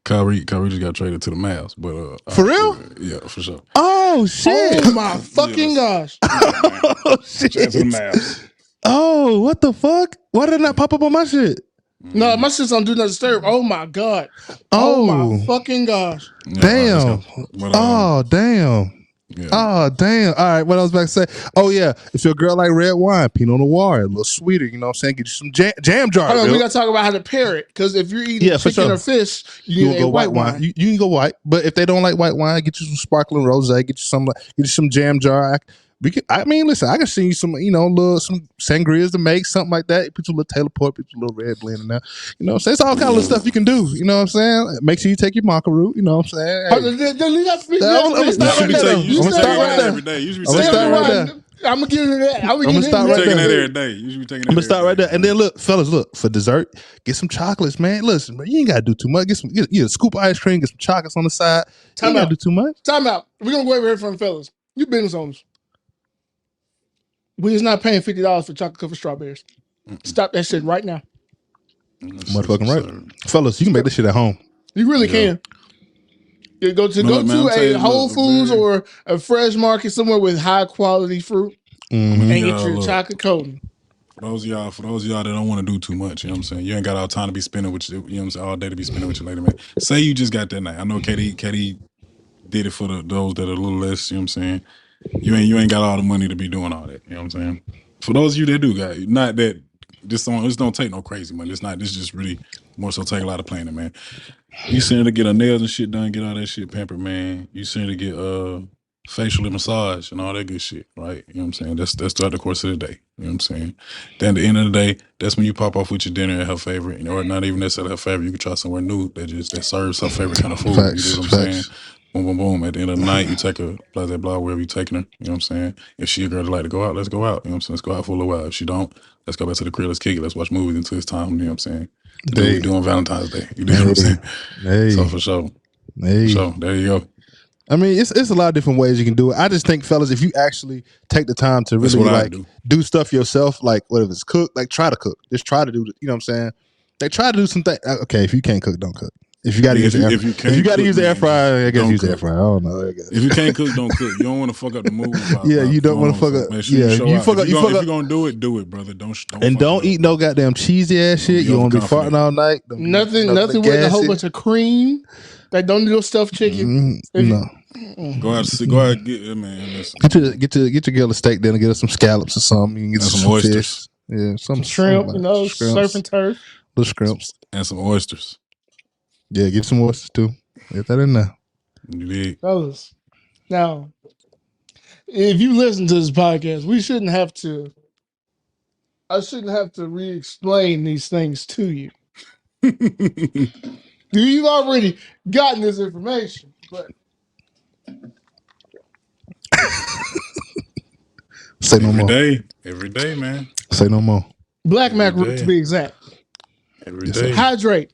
Kyrie just got traded to the Mavs, but for real? Yeah, for sure. Oh shit! Oh my fucking gosh! Oh shit! To the Mavs. Oh, what the fuck? Why did it not pop up on my shit? No, my shit's on Do Not Disturb. Oh my god! Oh my fucking gosh! Damn! Oh damn! Yeah. Oh damn! All right, what I was about to say. Oh yeah, if your girl like red wine, Pinot Noir, a little sweeter. You know what I'm saying? Get you some jam jar. Hold on, we gotta talk about how to pair it. Because if you're eating chicken or fish, you need a white wine. You can go white, but if they don't like white wine, get you some sparkling rosé. Get you some jam jar. Listen, I can see you some, some sangrias to make, something like that. Put a little Taylor port, put a little red blend in there. You know what I'm saying? It's all kind of stuff you can do. You know what I'm saying? Make sure you take your maca root. You know what I'm saying? I'm gonna start right there. You should be taking that every day. You should be taking that right there. I'm gonna give you that. I'm gonna start right there. Every day. You should be taking that. I'm gonna start right there. And then look, fellas, for dessert, get some chocolates, man. Listen, man, you ain't gotta do too much. Get a scoop of ice cream, get some chocolates on the side. You ain't gotta do too much. Time out. We're gonna go over here from the fellas. You business owners. We is not paying $50 for chocolate covered strawberries. Stop that shit right now. Motherfucking right. Fellas, you can make this shit at home. You really can. You go to a Whole Foods or a fresh market somewhere with high quality fruit and get your chocolate coating. For those of y'all that don't want to do too much, you know what I'm saying? You ain't got all time to be spending with you know what I'm saying, all day to be spending with your lady, man. Say you just got that night. I know Katie did it for those that are a little less, you know what I'm saying? You ain't got all the money to be doing all that. You know what I'm saying? For those of you that do got it, not that this don't take no crazy money. This just really more so take a lot of planning, man. You send her to get her nails and shit done, get all that shit pampered, man. You send her to get facially massage and all that good shit, right? You know what I'm saying? That's throughout the course of the day. You know what I'm saying? Then at the end of the day, that's when you pop off with your dinner at her favorite, or not even necessarily her favorite. You can try somewhere new that serves her favorite kind of food. You know what I'm saying? Boom, boom, boom. At the end of the night, you take her, blah, blah, blah, wherever you're taking her. You know what I'm saying? If she a girl that like to go out, let's go out. You know what I'm saying? Let's go out for a little while. If she don't, let's go back to the crib, let's kick it. Let's watch movies until it's time. You know what I'm saying? To do what we do on Valentine's Day. You know what I'm saying? Hey. So for sure. Hey. So there you go. I mean, it's a lot of different ways you can do it. I just think, fellas, if you actually take the time to really like do stuff yourself, like whether it's cook, like try to cook. Just try to do, you know what I'm saying? Like try to do something. Okay, if you can't cook, don't cook. If you got to use the air fryer, I guess use the air fryer. I don't know. If you can't cook, don't cook. You don't want to fuck up the mood. Yeah, you don't want to fuck up. Yeah, you fuck up. If you're gonna do it, brother. Don't eat no goddamn cheesy ass shit. You won't be farting all night. Nothing with a whole bunch of cream. That don't do stuffed chicken. No. Go out and get it, man. Listen. Get your girl a steak dinner. Get her some scallops or something. You can get some oysters. Fish. Yeah, some shrimp. Surf and turf. Little shrimps and some oysters. Yeah, get some oysters too. Get that in there. You did. Fellas, now, if you listen to this podcast, I shouldn't have to re-explain these things to you. You've already gotten this information, but say no more. Every day, man. Say no more. Black macaroon to be exact. Every day. Hydrate.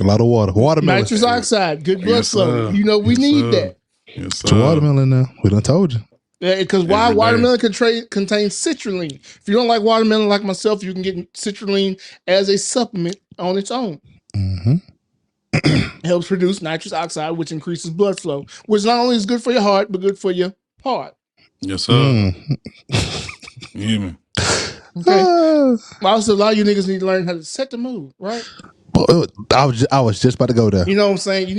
A lot of watermelon. Nitrous oxide, good blood flow. You know we need that. Yes, it's watermelon now. We done told you. Yeah, because watermelon contains citrulline. If you don't like watermelon like myself, you can get citrulline as a supplement on its own. Mm-hmm. Helps produce nitrous oxide, which increases blood flow, which not only is good for your heart, but good for your heart. Yes, sir. Yeah, man. Okay. Also, a lot of you niggas need to learn how to set the mood, right? I was just about to go there. You know what I'm saying? You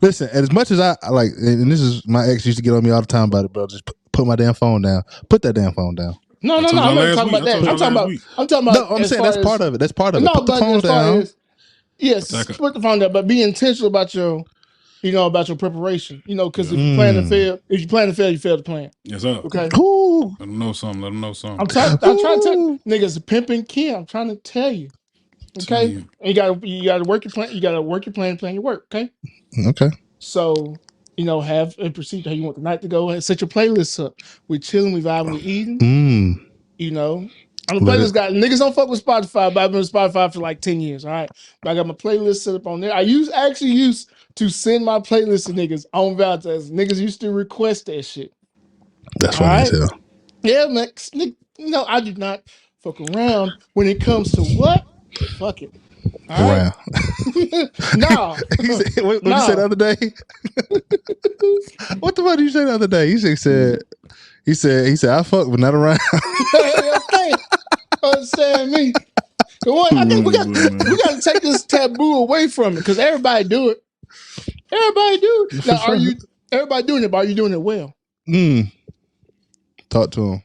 listen, as much as I like, and this is my ex used to get on me all the time about it, bro. Just put my damn phone down. Put that damn phone down. No. I'm not talking about that. I'm talking about. No, I'm saying that's part of it. That's part of it. Put the phone down. Yes, put the phone down, but be intentional about your preparation. Because if you plan to fail, you fail to plan. Yes, sir. Okay. Ooh. Let them know something. I'm trying to tell niggas, pimping Kim. I'm trying to tell you. Okay. And you gotta work your plan. You gotta work your plan and plan your work. Okay. Okay. So, have a procedure how you want the night to go and set your playlist up. We're chilling, we vibing, we eating. I'm a playlist guy. Niggas don't fuck with Spotify, but I've been with Spotify for like 10 years. All right. But I got my playlist set up on there. I actually used to send my playlist to niggas on Valentine's. Niggas used to request that shit. That's funny as hell. Yeah, man. I do not fuck around when it comes to what? Fuck it. All right. No. What did you say the other day? What the fuck did you say the other day? He said, I fuck, but not around. Okay. Understand me. I think we got to take this taboo away from it because everybody do it. Everybody do it. Now, everybody doing it, but are you doing it well? Talk to him.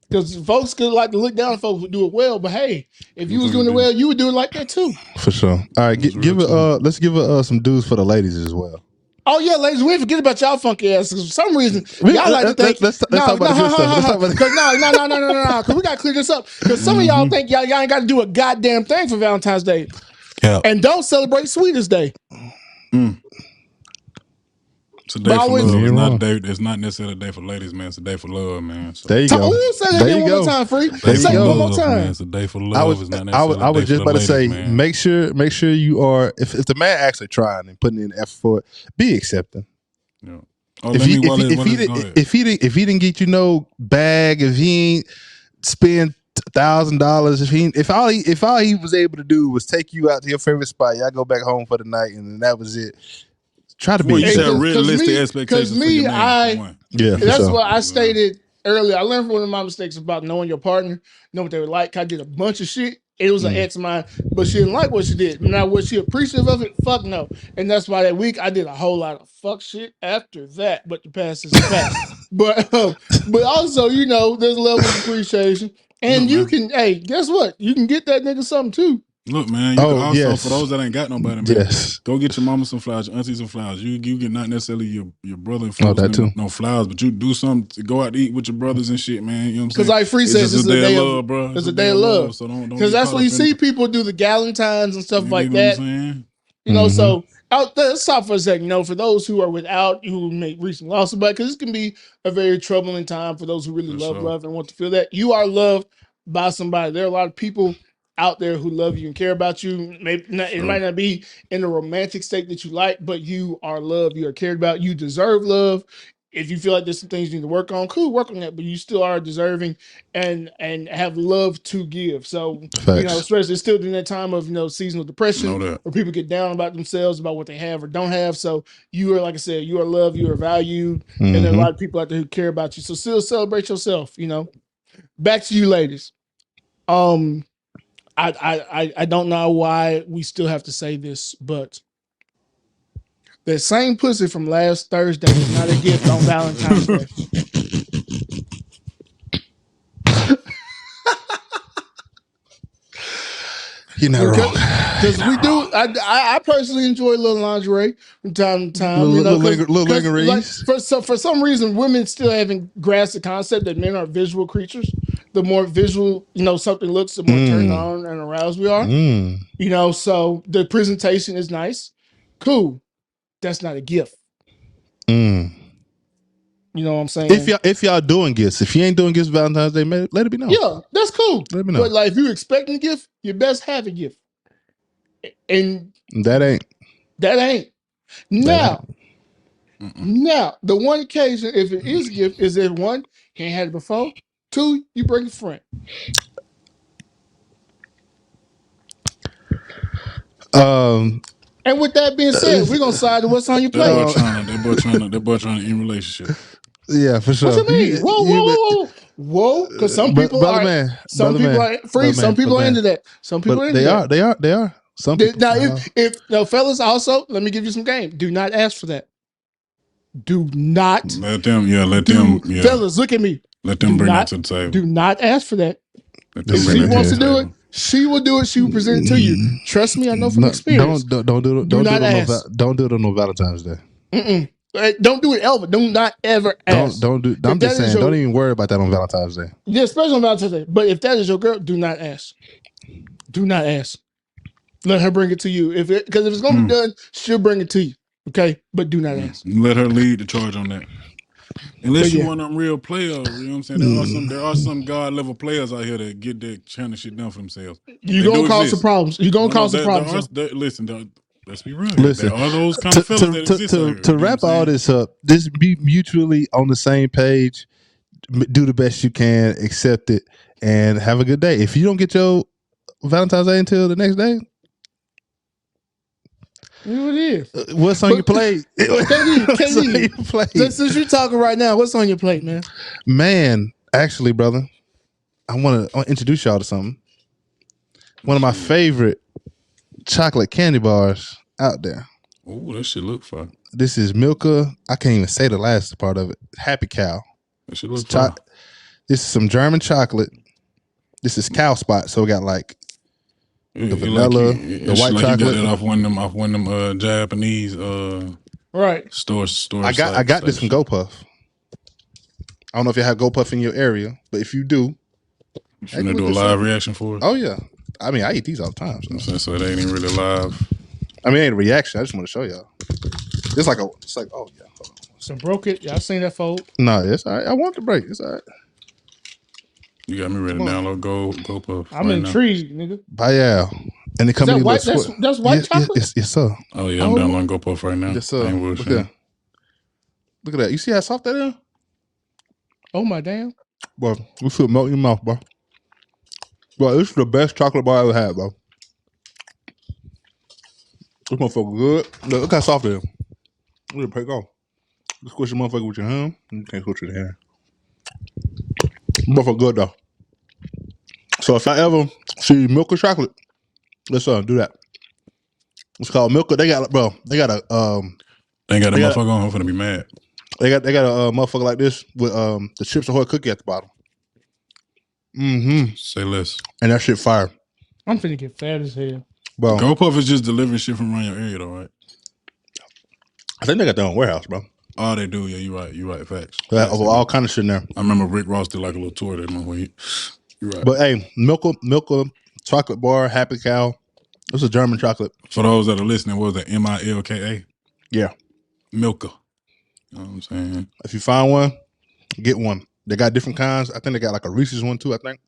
Because folks could like to look down on folks who do it well, but hey, if you was doing it well, you would do it like that too. For sure. All right, let's give it some dudes for the ladies as well. Oh yeah, ladies, we forget about y'all funky asses. For some reason, y'all like to think. Let's talk about the good stuff. No. Because we got to clear this up. Because some of y'all think y'all ain't got to do a goddamn thing for Valentine's Day. Yeah. And don't celebrate Sweetest Day. It's a day for love. It's not necessarily a day for ladies, man. It's a day for love, man. So. There you go. Say that one more time, Free. Say it one more time. Man. It's a day for love. I was just about to say, man. make sure you are. If the man actually trying and putting in the effort for it, be accepting. Yeah. If he didn't get you no bag, if he ain't spend $1,000, if all he was able to do was take you out to your favorite spot, y'all go back home for the night, and then that was it. Try to be realistic expectations for your man. That's what I stated earlier. I learned from one of my mistakes about knowing your partner, know what they were like. I did a bunch of shit. It was an ex of mine, but she didn't like what she did. Now, was she appreciative of it? Fuck no. And that's why that week I did a whole lot of fuck shit after that. But the past is the past. But also, there's a level of appreciation, and you can. Hey, guess what? You can get that nigga something too. Look, man, you can also, for those that ain't got nobody, man, go get your mama some flowers, your auntie some flowers. You get not necessarily your brother and folks no flowers, but you do something to go out to eat with your brothers and shit, man. You know what I'm saying? Because like Free says, it's a day of love, bro. It's a day of love. So don't because that's when you see people do the Galentines and stuff like that. You know, so let's stop for a second. You know, for those who are without, who make recent losses, but because this can be a very troubling time for those who really love and want to feel that you are loved by somebody. There are a lot of people out there who love you and care about you. Maybe not, it might not be in the romantic state that you like, but you are loved. You are cared about. You deserve love. If you feel like there's some things you need to work on, cool, work on that. But you still are deserving and have love to give. So you know, especially still during that time of seasonal depression, where people get down about themselves, about what they have or don't have. So you are, like I said, you are loved, you are valued, and there are a lot of people out there who care about you. So still celebrate yourself. You know, back to you, ladies. I don't know why we still have to say this, but that same pussy from last Thursday is not a gift on Valentine's Day. You're not wrong. Because we do. I personally enjoy a little lingerie from time to time. Little lingeries. Like, for some reason, women still haven't grasped the concept that men are visual creatures. The more visual, something looks, the more turned on and aroused we are. You know, so the presentation is nice. Cool. That's not a gift. You know what I'm saying? If y'all doing gifts, if you ain't doing gifts Valentine's Day, let it be known. Yeah, that's cool. Let me know. But like, if you're expecting a gift, you best have a gift. And that ain't. Now, the one occasion, if it is a gift, is that one, you ain't had it before. Two, you bring a friend. And with that being said, we're gonna side to what's on your plate. That boy trying to end relationship. Yeah, for sure. What you mean? Whoa! Because some people are free. Some people are into that. Some people are into that. They are. Some people. Now, if fellas, also let me give you some game. Do not ask for that. Do not let them. Yeah. Fellas, look at me. Let them bring that to the table. Do not ask for that. If she wants to do it, she will do it. She will present it to you. Trust me, I know from experience. Don't do it. Don't do it on no Valentine's Day. Don't do it ever. Do not ever ask. Don't do. I'm just saying. Don't even worry about that on Valentine's Day. Yeah, especially on Valentine's Day. But if that is your girl, do not ask. Do not ask. Let her bring it to you. Because if it's gonna be done, she'll bring it to you. Okay, but do not ask. Let her lead the charge on that. Unless you want them real players, you know what I'm saying? There are some God level players out here that get that kind of shit done for themselves. You're gonna cause some problems. You're gonna cause some problems. Listen, let's be real. Listen, there are those kind of fellas that exist to wrap all this up, just be mutually on the same page. Do the best you can, accept it, and have a good day. If you don't get your Valentine's Day until the next day, what it is? What's on your plate? Since you're talking right now, what's on your plate, man? Man, actually, brother, I want to introduce y'all to something. One of my favorite chocolate candy bars out there. Oh, that shit look fun. This is Milka. I can't even say the last part of it. Happy Cow. That shit look fun. This is some German chocolate. This is Cow Spot. So we got like the vanilla, the white chocolate. You got that off one of them Japanese stores. I got this from GoPuff. I don't know if you have GoPuff in your area, but if you do, you finna do a live reaction for it? Oh yeah. I mean, I eat these all the time. So it ain't even really live. I mean, it ain't a reaction. I just want to show y'all. It's like oh yeah. Hold on. So broke it. Y'all seen that fold? No, it's all right. I want the break. It's all right. You got me ready to download GoPuff. I'm intrigued, nigga. Yeah. And it comes in white. That's white chocolate. Yes, sir. Oh yeah, I'm downloading GoPuff right now. Yes, sir. Look at that. You see how soft that is? Oh my damn. Bro, we feel melt in your mouth, bro. Bro, this is the best chocolate bar I ever had, bro. This motherfucker good. Look how soft it is. Look at the pick off. You squish the motherfucker with your hand. You can't squish with your hand. Motherfucker good though. So if I ever see Milka chocolate, let's do that. It's called Milka. They got a They got a motherfucker on. I'm finna be mad. They got a motherfucker like this with the Chips Ahoy cookie at the bottom. Say less. And that shit fire. I'm finna get fat as hell. Bro, GoPuff is just delivering shit from around your area, though, right? I think they got their own warehouse, bro. Oh, they do. Yeah, you're right. You're right. Facts. They have Facts, they all do. kind of shit in there. I remember Rick Ross did like a little tour that month. You're right. But hey, Milka chocolate bar, Happy Cow. This is German chocolate. For those that are listening, what was that? Milka? Yeah. Milka. You know what I'm saying? If you find one, get one. They got different kinds. I think they got like a Reese's one too, I think.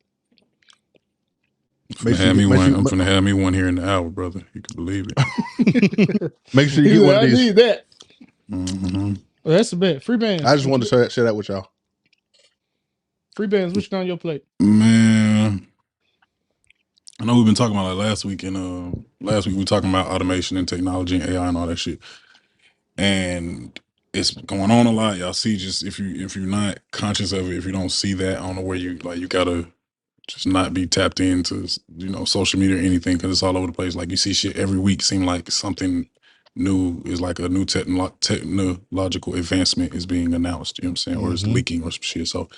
I'm finna have me one here in the hour, brother. You can believe it. Make sure you get one of these. I need that. Mm-hmm. Well, that's the bet. Free bands. I just wanted to share that with y'all. Free bands. What's on your plate? Man, I know we've been talking about like last week, and last week we were talking about automation and technology and AI and all that shit. And it's going on a lot. Y'all see, just if you're not conscious of it, if you don't see that, I don't know where you gotta just not be tapped into, social media or anything, because it's all over the place. Like you see shit every week. Seem like something new is like a new technological advancement is being announced. You know what I'm saying, or it's leaking or some shit. So,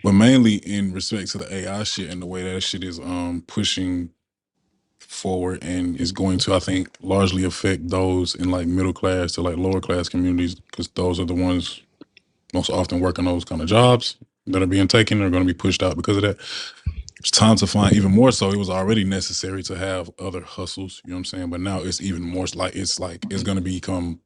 but mainly in respect to the AI shit and the way that shit is pushing forward and is going to, I think, largely affect those in like middle class to like lower class communities, because those are the ones most often working those kind of jobs that are being taken are going to be pushed out because of that. It's time to find even more so. It was already necessary to have other hustles, you know what I'm saying? But now it's even more like it's going to become.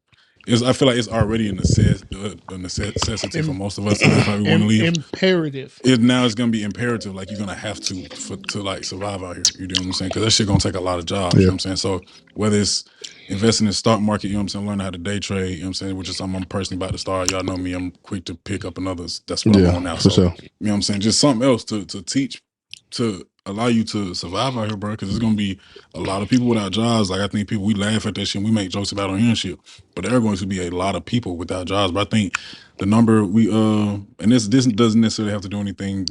I feel like it's already a necessity for most of us to live how we want to live. Imperative. Now it's going to be imperative. Like you're going to have to like survive out here. You know what I'm saying? Because that shit going to take a lot of jobs. You know what I'm saying? So whether it's investing in the stock market, you know what I'm saying, learning how to day trade, you know what I'm saying, which is I'm personally about to start. Y'all know me, I'm quick to pick up another. That's what I'm on now. So, sure. you know what I'm saying? Just something else to teach, to allow you to survive out here, bro, because there's going to be a lot of people without jobs. Like, I think we laugh at that shit, we make jokes about on here and shit, but there are going to be a lot of people without jobs. But I think the number and this doesn't necessarily have to do anything,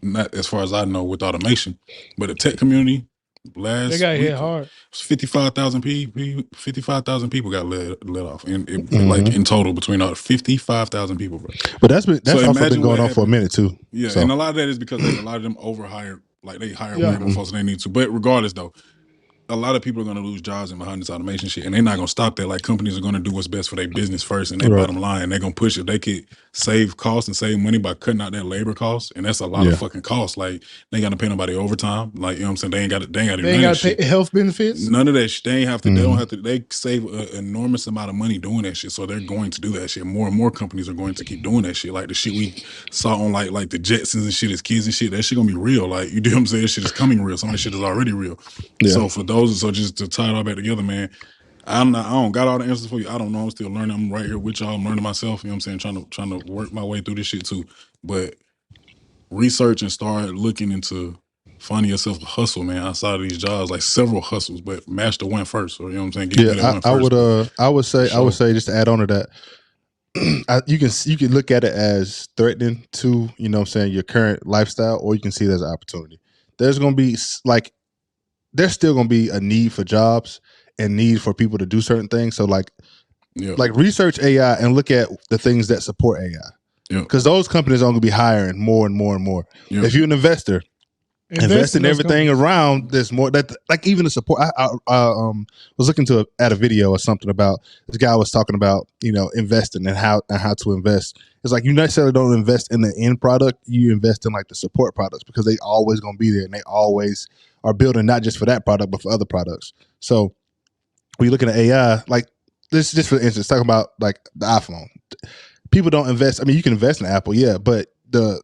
not as far as I know, with automation, but the tech community, last they got week, hit hard. 55,000 people got let off, and like in total between all 55,000 people, bro. But that's also been going on for a minute too. Yeah, so. And a lot of that is because a lot of them overhired, like they hire way more folks than they need to. But regardless, though, a lot of people are going to lose jobs behind this automation shit, and they're not going to stop there. Like companies are going to do what's best for their business first, and their bottom line, and they're going to push it. They could save costs and save money by cutting out their labor costs, and that's a lot of fucking costs. Like they ain't got to pay nobody overtime. Like, you know what I'm saying? They ain't got to do none of that shit. Pay health benefits. None of that shit. They ain't have to. They don't have to. They save an enormous amount of money doing that shit. So they're going to do that shit. More and more companies are going to keep doing that shit. Like the shit we saw on like the Jetsons and shit as kids and shit. That shit gonna be real. Like, you know what I'm saying? That shit is coming real. Some of that shit is already real. Yeah. So for those, just to tie it all back together, man. I don't got all the answers for you. I don't know. I'm still learning. I'm right here with y'all. I'm learning myself. You know what I'm saying? Trying to work my way through this shit too. But research and start looking into finding yourself a hustle, man, outside of these jobs, like several hustles, but master one first. Or, you know what I'm saying? I would say just to add on to that, you can look at it as threatening to, you know what I'm saying, your current lifestyle, or you can see it as an opportunity. There's going to be there's still going to be a need for jobs and need for people to do certain things. So like research AI and look at the things that support AI. Because those companies are going to be hiring more and more and more. If you're an investor, invest in everything around this more. That like even the support. I was looking at a video or something about this guy was talking about, you know, investing and how to invest. It's like you necessarily don't invest in the end product. You invest in like the support products, because they always going to be there, and they always are building not just for that product but for other products. So when you're looking at AI, like this, just for instance, talking about like the iPhone. People don't invest. I mean, you can invest in Apple, yeah, but the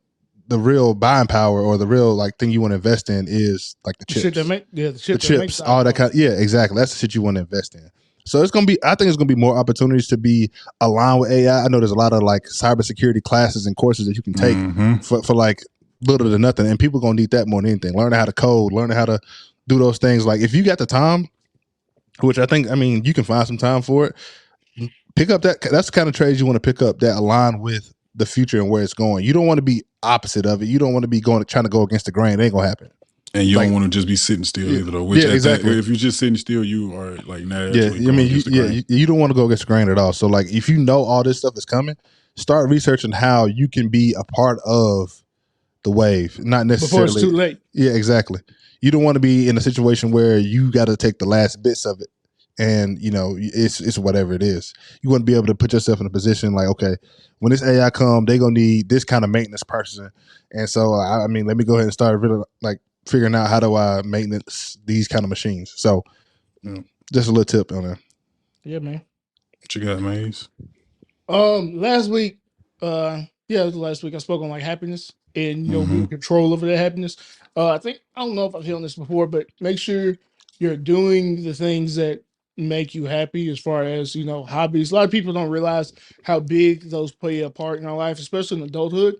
real buying power, or the real like thing you want to invest in, is like the chips. The chips, all that kind. Yeah, exactly. That's the shit you want to invest in. So it's gonna be. I think it's gonna be more opportunities to be aligned with AI. I know there's a lot of like cybersecurity classes and courses that you can take for like little to nothing, and people gonna need that more than anything. Learning how to code, learning how to do those things. Like if you got the time, which I think, I mean, you can find some time for it. Pick up that. That's the kind of trades you want to pick up that align with the future and where it's going. You don't want to be opposite of it. You don't want to be trying to go against the grain. It ain't gonna happen. And you don't want to just be sitting still either, though. Which exactly. If you're just sitting still, you are like not. You don't want to go against the grain at all. So like, if you know all this stuff is coming, start researching how you can be a part of the wave. Not necessarily before it's too late. Yeah, exactly. you don't want to be in a situation where you got to take the last bits of it, and it's whatever it is. You want to be able to put yourself in a position like, okay, when this AI come, they gonna need this kind of maintenance person, and so I mean, let me go ahead and start really like figuring out how do I maintenance these kind of machines. So, just a little tip on that. Yeah, man. What you got, Maze? Last week, it was last week I spoke on like happiness and being control over that happiness. I don't know if I've hit on this before, but make sure you're doing the things that make you happy as far as hobbies. A lot of people don't realize how big those play a part in our life, especially in adulthood.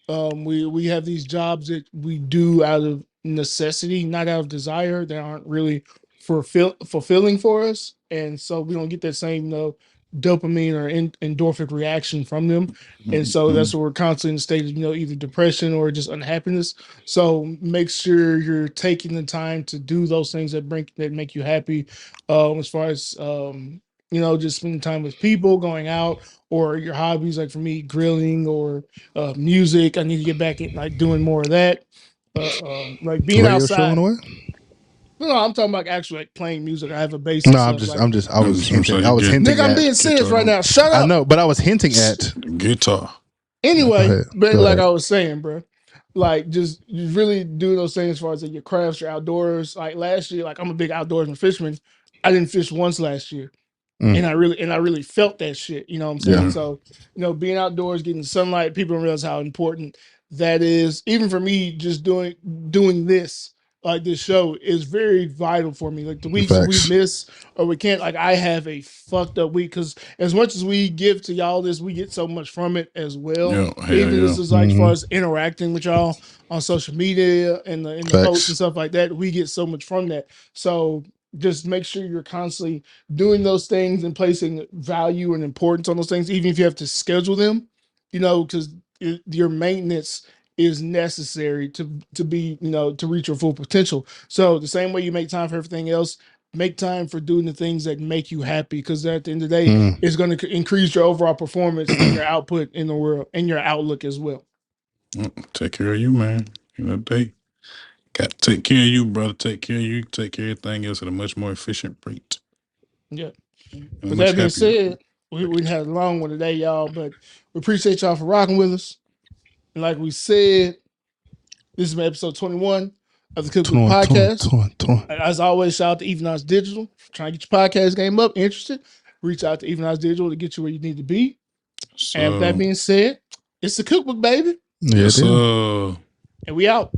We have these jobs that we do out of necessity, not out of desire. They aren't really fulfilling for us, and so we don't get that same dopamine or endorphin reaction from them. And so that's what we're constantly in a state of either depression or just unhappiness. So make sure you're taking the time to do those things that make you happy, as far as just spending time with people, going out, or your hobbies. Like for me, grilling or music. I need to get back in like doing more of that. Like being Radio outside. show on the way? No, I'm talking about actually like playing music. I have a bass. No, I was hinting. Nigga, I'm being serious right now. Shut up. I know, but I was hinting at guitar. Anyway, but like I was saying, bro, like just really do those things as far as like your crafts, your outdoors. Like last year, like I'm a big outdoorsman fisherman. I didn't fish once last year. And I really felt that shit. You know what I'm saying? Yeah. So, being outdoors, getting sunlight, people don't realize how important that is. Even for me, just doing this, like this show, is very vital for me. Like the weeks we miss or we can't, like I have a fucked up week because as much as we give to y'all this, we get so much from it as well. This is like as far as interacting with y'all on social media and the posts and stuff like that, we get so much from that. So just make sure you're constantly doing those things and placing value and importance on those things, even if you have to schedule them, because your maintenance is necessary to be, to reach your full potential. So the same way you make time for everything else, make time for doing the things that make you happy, because at the end of the day, it's going to increase your overall performance and your output in the world and your outlook as well. Take care of you, man. They got to take care of you, brother. Take care of you. Take care of everything else at a much more efficient rate. Yeah. With that being said, we didn't have a long one today, y'all, but we appreciate y'all for rocking with us. And like we said, this is episode 21 of the Cookbook Podcast. As always, shout out to Even Odds Digital for trying to get your podcast game up. Interested? Reach out to Even Odds Digital to get you where you need to be. And with that being said, it's the Cookbook, baby. Yes, sir. And we out.